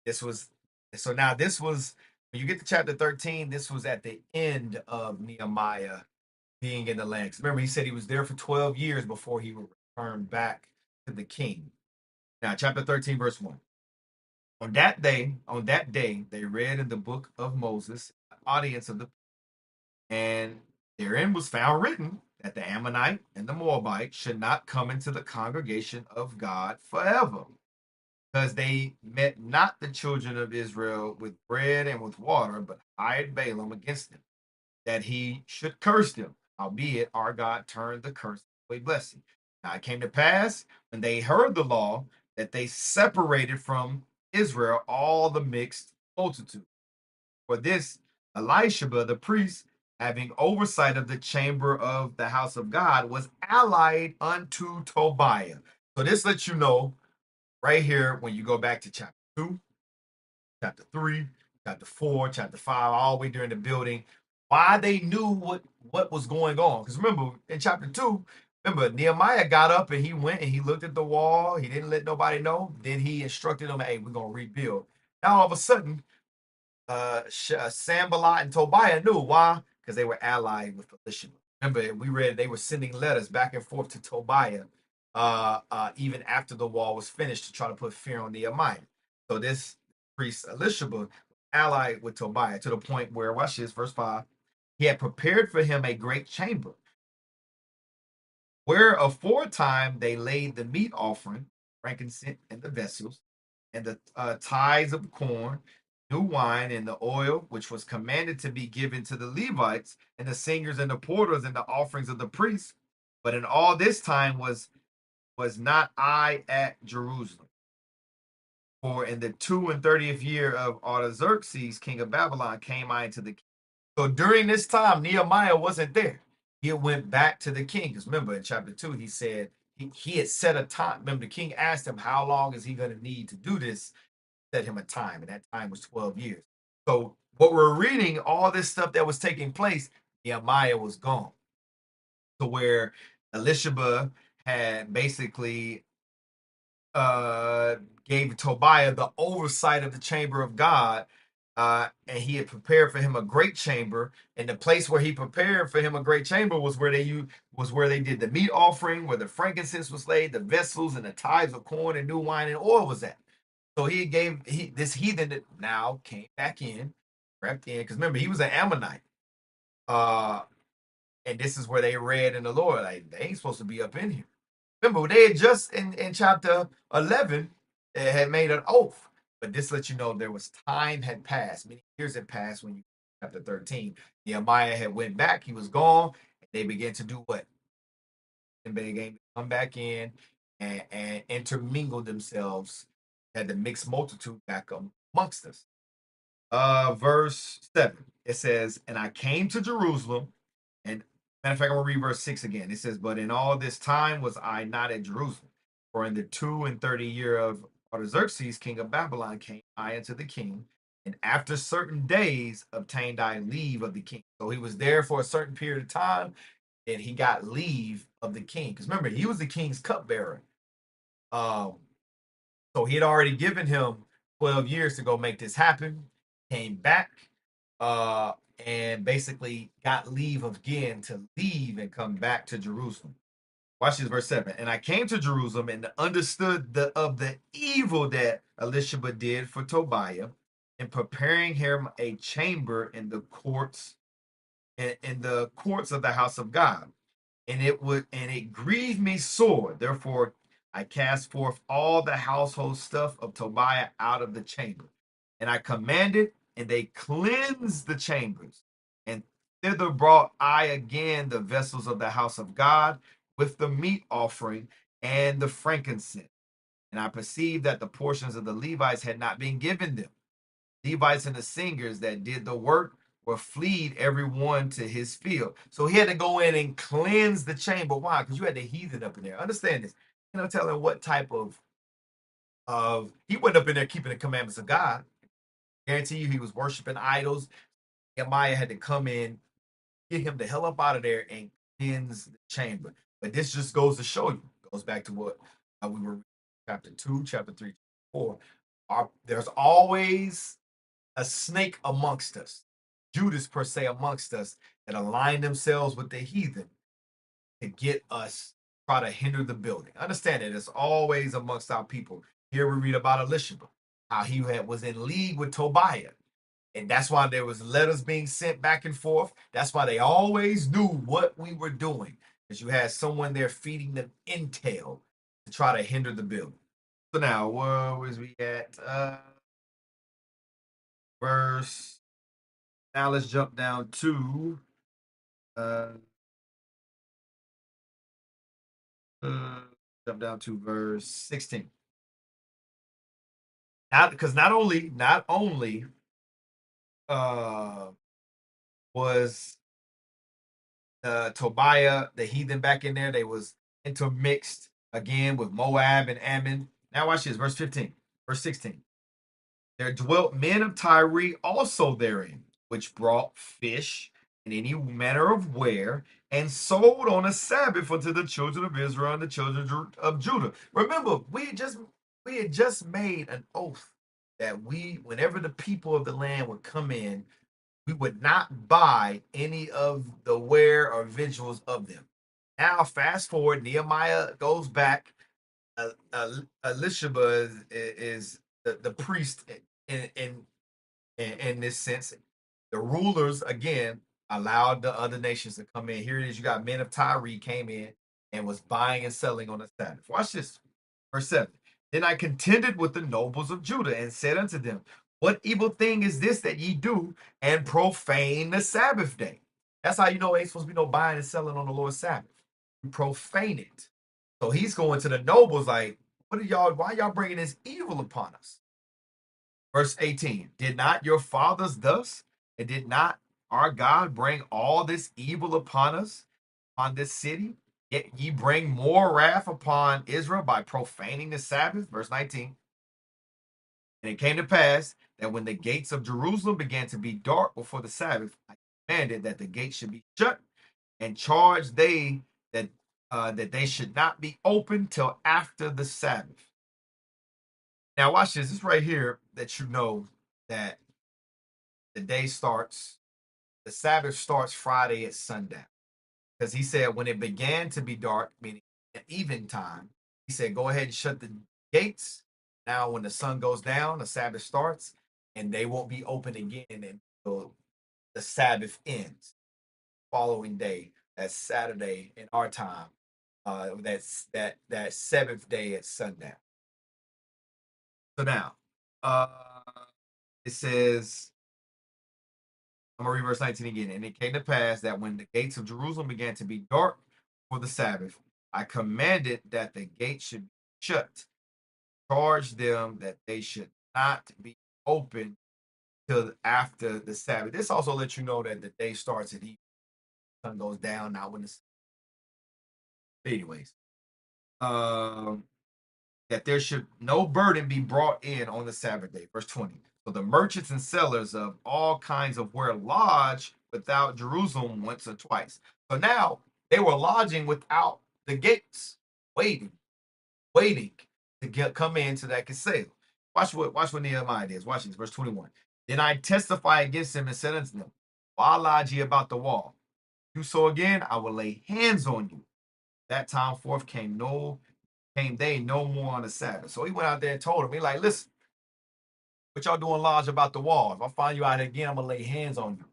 this was so now this was when you get to chapter 13, this was at the end of Nehemiah being in the land. Remember, he said he was there for 12 years before he would return back to the king. Now, chapter 13, verse 1. On that day, they read in the book of Moses, the audience of the, and therein was found written that the Ammonite and the Moabite should not come into the congregation of God forever, because they met not the children of Israel with bread and with water, but hired Balaam against them, that he should curse them. Howbeit, our God turned the curse into a blessing. Now it came to pass, when they heard the law, that they separated from Israel all the mixed multitude. For this, Elisheba the priest, having oversight of the chamber of the house of God, was allied unto Tobiah. So this lets you know right here, when you go back to chapter 2, chapter 3, chapter 4, chapter 5, all the way during the building, why they knew what was going on. Because remember, in chapter 2, remember, Nehemiah got up and he went and he looked at the wall. He didn't let nobody know. Then he instructed them, hey, we're going to rebuild. Now, all of a sudden, Sanballat and Tobiah knew. Why? Because they were allied with Elishama. Remember, we read they were sending letters back and forth to Tobiah, even after the wall was finished, to try to put fear on Nehemiah. So this priest Elishama allied with Tobiah to the point where, watch this, verse 5, he had prepared for him a great chamber, where aforetime they laid the meat offering, frankincense, and the vessels, and the tithes of corn, new wine, and the oil, which was commanded to be given to the Levites, and the singers, and the porters, and the offerings of the priests. But in all this time was not I at Jerusalem. For in the 2 and 30th year of Artaxerxes, king of Babylon, came I into the. So during this time, Nehemiah wasn't there. He went back to the king. Because remember, in chapter 2, he said he had set a time. Remember, the king asked him, how long is he going to need to do this? Set him a time, and that time was 12 years. So what we're reading, all this stuff that was taking place, Nehemiah was gone. To where Elishaba had basically gave Tobiah the oversight of the chamber of God, and he had prepared for him a great chamber. And the place where he prepared for him a great chamber was where they did the meat offering, where the frankincense was laid, the vessels and the tithes of corn and new wine and oil was at. So this heathen that now came back in, crept in, because remember he was an Ammonite. Uh, and this is where they read in the Lord, like they ain't supposed to be up in here. Remember, they had just in chapter 11 had made an oath, but this lets you know there was time had passed. Many years had passed when you chapter 13. Nehemiah had went back, he was gone, and they began to do what? And they began to come back in and intermingle themselves, had the mixed multitude back amongst us. Verse 7, it says, and I came to Jerusalem, and matter of fact, I'm gonna read verse 6 again. It says, but in all this time was I not at Jerusalem, for in the 2 and 30 year of Artaxerxes, king of Babylon, came I unto the king, and after certain days obtained I leave of the king. So he was there for a certain period of time, and he got leave of the king. Because remember, he was the king's cupbearer. Um, so he had already given him 12 years to go make this happen, came back, uh, and basically got leave again to leave and come back to Jerusalem. Watch this, verse 7. And I came to Jerusalem and understood of the evil that Elishaba did for Tobiah in preparing him a chamber in the courts of the house of God, and it grieved me sore. Therefore, I cast forth all the household stuff of Tobiah out of the chamber, and I commanded, and they cleansed the chambers. And thither brought I again the vessels of the house of God with the meat offering and the frankincense. And I perceived that the portions of the Levites had not been given them. Levites and the singers that did the work were fleed every one to his field. So he had to go in and cleanse the chamber. Why? Because you had the heathen up in there. Understand this. You know, telling what type of he went up in there keeping the commandments of God. Guarantee you he was worshiping idols. Nehemiah had to come in, get him the hell up out of there and cleanse the chamber. But this just goes to show you, goes back to what we were chapter 2, chapter 3, 4. There's always a snake amongst us, Judas per se amongst us, that align themselves with the heathen to get us, try to hinder the building. Understand that it's always amongst our people. Here we read about Elishaba, how was in league with Tobiah. And that's why there was letters being sent back and forth. That's why they always knew what we were doing. Because you had someone there feeding them intel to try to hinder the building. So now, where was we at? Verse. Now let's jump down to uh, uh jump down to verse 16. Because not only uh was Tobiah the heathen back in there, they was intermixed again with Moab and Ammon. Now watch this, verse 15, verse 16. There dwelt men of Tyre also therein, which brought fish and any manner of ware, and sold on a Sabbath unto the children of Israel and the children of Judah. Remember, we had just made an oath that whenever the people of the land would come in, we would not buy any of the ware or victuals of them. Now, fast forward, Nehemiah goes back. Elishaba is the priest in in this sense. The rulers again allowed the other nations to come in. Here it is. You got men of Tyre came in and was buying and selling on the Sabbath. Watch this. Verse 7. Then I contended with the nobles of Judah and said unto them, what evil thing is this that ye do and profane the Sabbath day? That's how you know ain't supposed to be no buying and selling on the Lord's Sabbath. You profane it. So he's going to the nobles like, what are y'all, why y'all bringing this evil upon us? Verse 18, did not your fathers thus, and did not our God bring all this evil upon us, on this city? Yet ye bring more wrath upon Israel by profaning the Sabbath. Verse 19, and it came to pass that when the gates of Jerusalem began to be dark before the Sabbath, I commanded that the gates should be shut, and charged they that they should not be opened till after the Sabbath. Now watch this. This right here that you know that the day starts, the Sabbath starts Friday at sundown. Because he said when it began to be dark, meaning at evening time, he said, go ahead and shut the gates. Now, when the sun goes down, the Sabbath starts, and they won't be open again until the Sabbath ends. Following day, that's Saturday in our time. That seventh day at sundown. So now, uh, it says, I'm gonna read verse 19 again. And it came to pass that when the gates of Jerusalem began to be dark for the Sabbath, I commanded that the gates should be shut, charged them that they should not be open till after the Sabbath. This also lets you know that the day starts at evening, the sun goes down. Now when the anyways, um, that there should no burden be brought in on the Sabbath day. Verse 20. So the merchants and sellers of all kinds of ware lodge without Jerusalem once or twice. So now they were lodging without the gates, waiting to come in so that could sail. Watch what Nehemiah is. Watch this, verse 21. Then I testify against him and said unto them, why lodge ye about the wall? Do so again, I will lay hands on you. That time forth came they no more on the Sabbath. So he went out there and told him, he like, listen, what y'all doing lodge about the wall? If I find you out again, I'm gonna lay hands on you.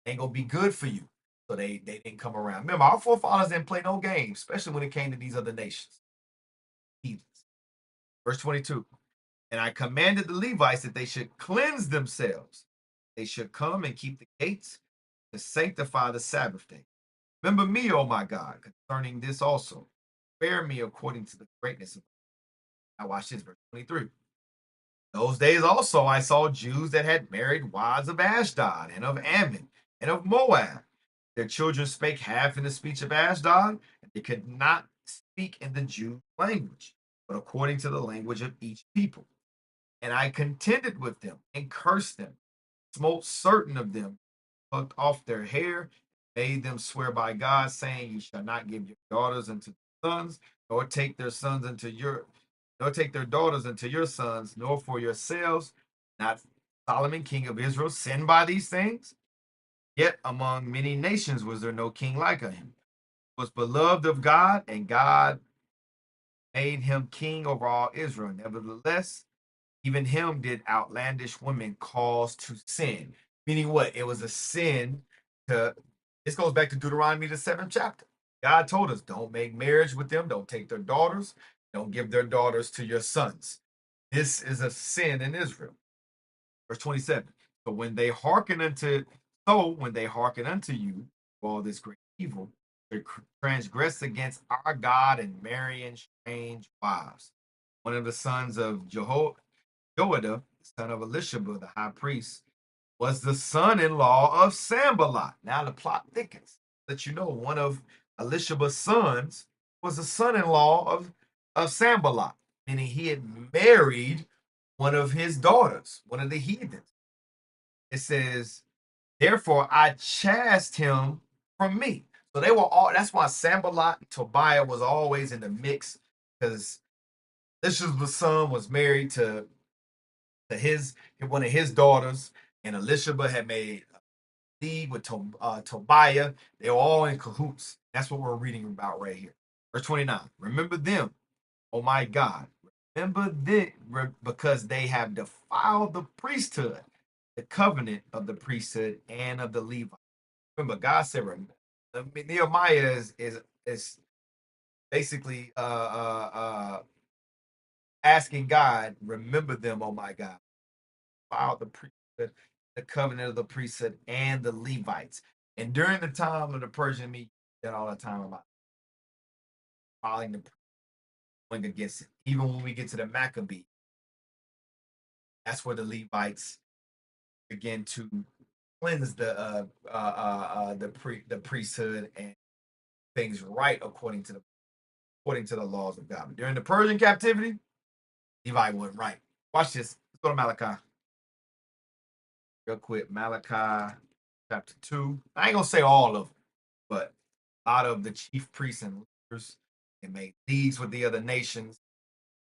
Ain't gonna be good for you. So they didn't come around. Remember, our forefathers didn't play no games, especially when it came to these other nations. Heathens. Verse 22. And I commanded the Levites that they should cleanse themselves. They should come and keep the gates to sanctify the Sabbath day. Remember me, O my God, concerning this also. Spare me according to the greatness of. Now watch this, verse 23. Those days also I saw Jews that had married wives of Ashdod and of Ammon and of Moab. Their children spake half in the speech of Ashdod, and they could not speak in the Jew language, but according to the language of each people. And I contended with them and cursed them, smote certain of them, plucked off their hair, made them swear by God, saying, "You shall not give your daughters unto sons, nor take their sons into your, nor take their daughters into your sons, nor for yourselves." Not Solomon, king of Israel, sinned by these things. Yet among many nations was there no king like him. He was beloved of God, and God made him king over all Israel. Nevertheless, even him did outlandish women cause to sin. Meaning what? It was a sin to, this goes back to Deuteronomy, the 7th chapter. God told us, don't make marriage with them, don't take their daughters, don't give their daughters to your sons. This is a sin in Israel. Verse 27. So when they hearken unto you for all this great evil, they transgress against our God and marrying strange wives. One of the sons of Joada, son of Elishaba, the high priest, was the son-in-law of Sambalat. Now the plot thickens. Let you know one of Elishaba's sons was the son-in-law of Sambalat, meaning he had married one of his daughters, one of the heathens. It says, therefore I chased him from me. So they were all, that's why Sambalat and Tobiah was always in the mix, because Elishaba's son was married to his one of his daughters, and Elishaba had made a league with Tobiah. They were all in cahoots. That's what we're reading about right here. Verse 29. Remember them, oh my God. Remember them, because they have defiled the priesthood, the covenant of the priesthood and of the Levites. Remember, God said, Nehemiah is basically asking God, remember them, oh my God. Filed the priesthood, the covenant of the priesthood, and the Levites. And during the time of the Persian meet, that all the time about filing the going against it. Even when we get to the Maccabee, That's where the Levites begin to cleanse the priesthood and things right according to the laws of God. But during the Persian captivity, Levi wasn't right. Watch this. Let's go to Malachi real quick. Malachi chapter 2. I ain't gonna say all of them, but a lot of the chief priests and leaders, they made leagues with the other nations,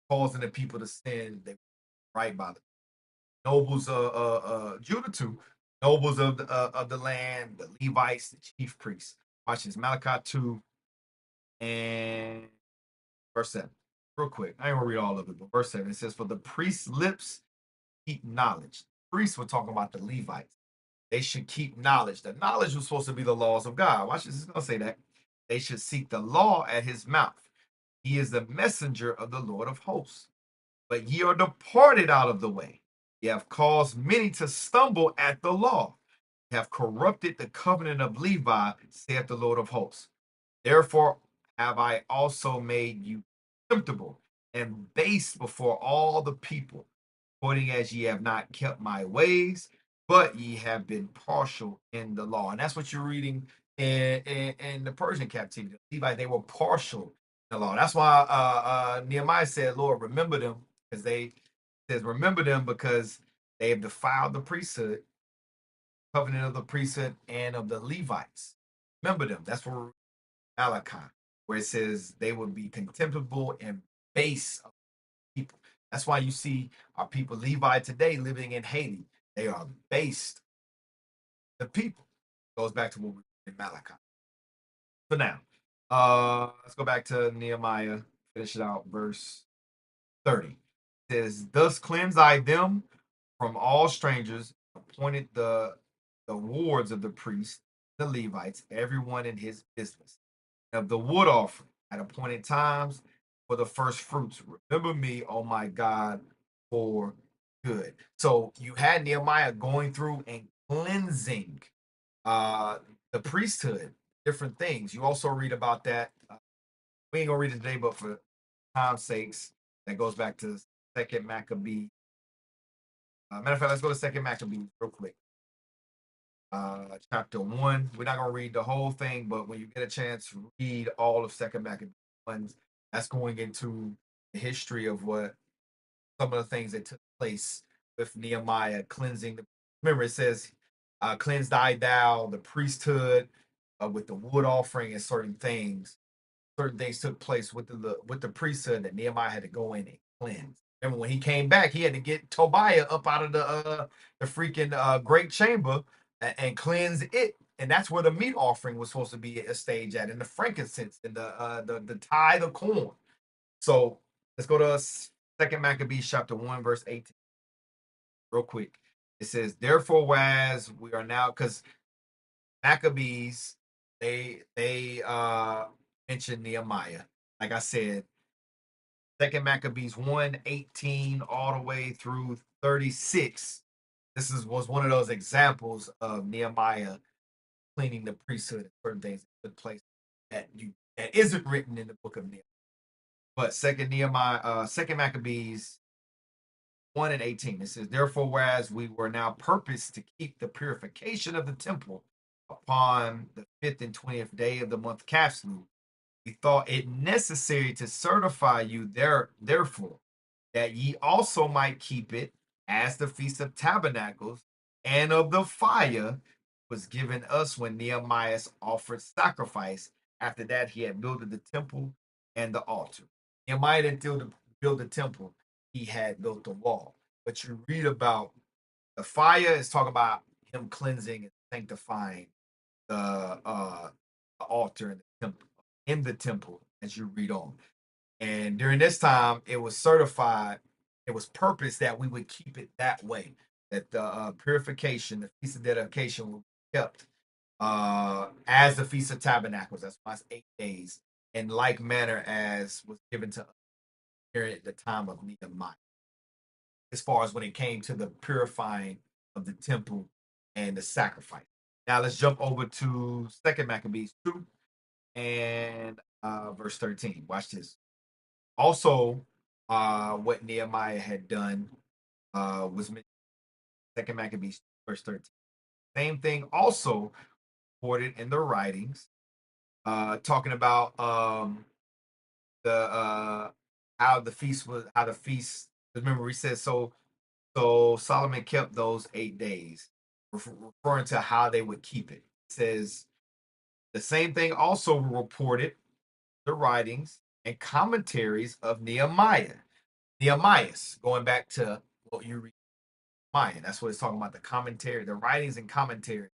causing the people to sin. They were right by the nobles of Judah too, nobles of the land, the Levites, the chief priests. Watch this, Malachi 2 and verse 7. Real quick, I ain't gonna read all of it, but verse 7 it says, "For the priest's lips keep knowledge." Priests were talking about the Levites. They should keep knowledge. The knowledge was supposed to be the laws of God. Watch this, it's gonna say that. They should seek the law at his mouth. He is the messenger of the Lord of hosts. But ye are departed out of the way. Ye have caused many to stumble at the law. Ye have corrupted the covenant of Levi, saith the Lord of hosts. Therefore have I also made you contemptible and base before all the people, according as ye have not kept my ways, but ye have been partial in the law. And that's what you're reading in the Persian captivity. Levi, they were partial in the law. That's why Nehemiah said, Lord, remember them, because they says, remember them because they have defiled the priesthood, covenant of the priesthood, and of the Levites. Remember them. That's where Malachi, where it says they would be contemptible and base of people. That's why you see our people Levi today living in Haiti. They are based the people. Goes back to what we in Malachi. So now, let's go back to Nehemiah, finish it out, verse 30. It says, "Thus cleanse I them from all strangers, appointed the wards of the priests, the Levites, everyone in his business, of the wood offering at appointed times for the first fruits. Remember me, oh my God, for good." So you had Nehemiah going through and cleansing uh, the priesthood, different things. You also read about that. We ain't gonna read it today, but for time's sakes, that goes back to Second Maccabee. Matter of fact, let's go to Second Maccabee real quick. Chapter 1. We're not going to read the whole thing, but when you get a chance, read all of Second Maccabees 1. That's going into the history of what some of the things that took place with Nehemiah cleansing. Remember, it says, "Cleanse thou the priesthood with the wood offering and certain things." Certain things took place with the priesthood that Nehemiah had to go in and cleanse. Remember, when he came back, he had to get Tobiah up out of the freaking great chamber and cleanse it. And that's where the meat offering was supposed to be a stage at, and the frankincense, and the tithe of corn. So let's go to Second Maccabees chapter 1, verse 18, real quick. It says, "Therefore, whereas we are now," because Maccabees, they mentioned Nehemiah. Like I said, Second Maccabees 1:18 all the way through 36. This was one of those examples of Nehemiah cleaning the priesthood and certain things that took place that isn't written in the book of Nehemiah. But Second Maccabees 1:18, it says, "Therefore, whereas we were now purposed to keep the purification of the temple upon the 5th and 20th day of the month Caslu, we thought it necessary to certify you therefore, that ye also might keep it as the Feast of Tabernacles and of the fire was given us when Nehemiah offered sacrifice. After that, he had built the temple and the altar." Nehemiah didn't build the temple, he had built the wall. But you read about the fire is talking about him cleansing and sanctifying the altar in the temple as you read on. And during this time, it was certified, it was purpose that we would keep it that way, that the purification, the feast of dedication will be kept as the Feast of Tabernacles. That's why it's 8 days, in like manner as was given to us during the time of Nehemiah, as far as when it came to the purifying of the temple and the sacrifice. Now let's jump over to Second Maccabees 2 and verse 13. Watch this. Also, what Nehemiah had done. was mentioned in 2 Maccabees verse 13. Same thing also reported in the writings, talking about the how the feast was, how the feast. Remember, we said so. So Solomon kept those 8 days, referring to how they would keep it. It says the same thing also reported the writings and commentaries of Nehemiah. Nehemiah's going back to what you read, Nehemiah. That's what it's talking about. The commentary, the writings and commentary of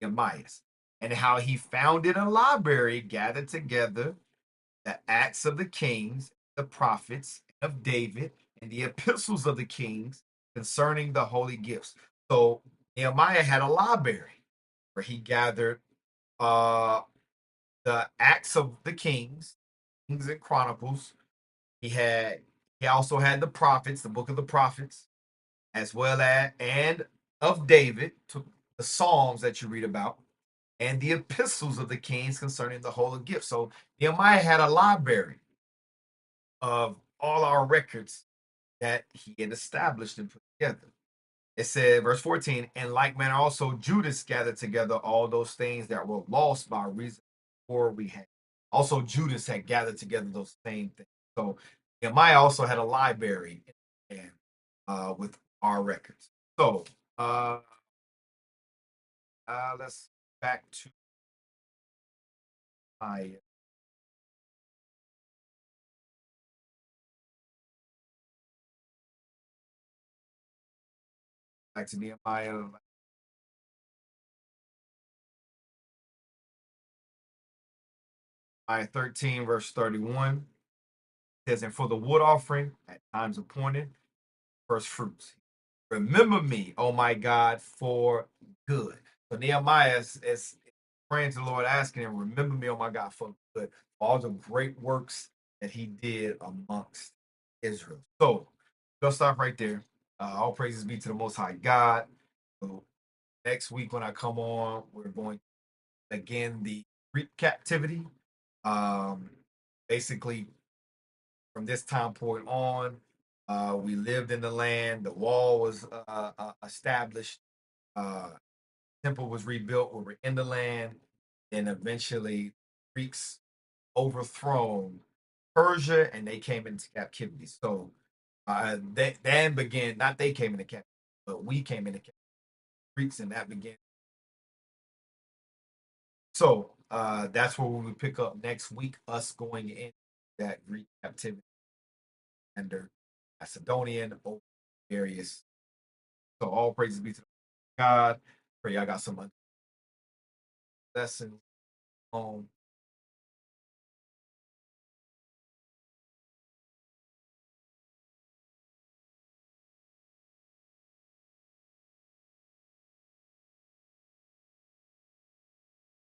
Nehemiah's, and how he founded a library, gathered together the Acts of the Kings, the prophets of David, and the epistles of the kings concerning the holy gifts. So Nehemiah had a library where he gathered uh, the Acts of the Kings, Kings and Chronicles. He had he also had the prophets, the book of the prophets, as well as and of David, to the Psalms that you read about, and the epistles of the kings concerning the holy gifts. So Nehemiah had a library of all our records that he had established and put together. It said, verse 14, in like manner also Judas gathered together all those things that were lost by reason before we had. Also, Judas had gathered together those same things. So Nehemiah also had a library and with our records. So uh, let's back to my back to Nehemiah 13, verse 31. It says, and for the wood offering at times appointed, first fruits. Remember me, oh my God, for good. So Nehemiah is praying to the Lord, asking him, remember me, oh my God, for good. For all the great works that he did amongst Israel. So we'll stop right there. All praises be to the Most High God. So next week when I come on, we're going again the Greek captivity. Um, Basically, from this time point on, we lived in the land. The wall was established. Uh, Temple was rebuilt. We were in the land, and eventually, Greeks overthrown Persia, and they came into captivity. So they then began. Not they came into captivity, but we came into captivity. Greeks, and that began. So that's where we will pick up next week. Us going in that Greek captivity under Macedonian various. So all praises be to God. Pray y'all got some lessons home.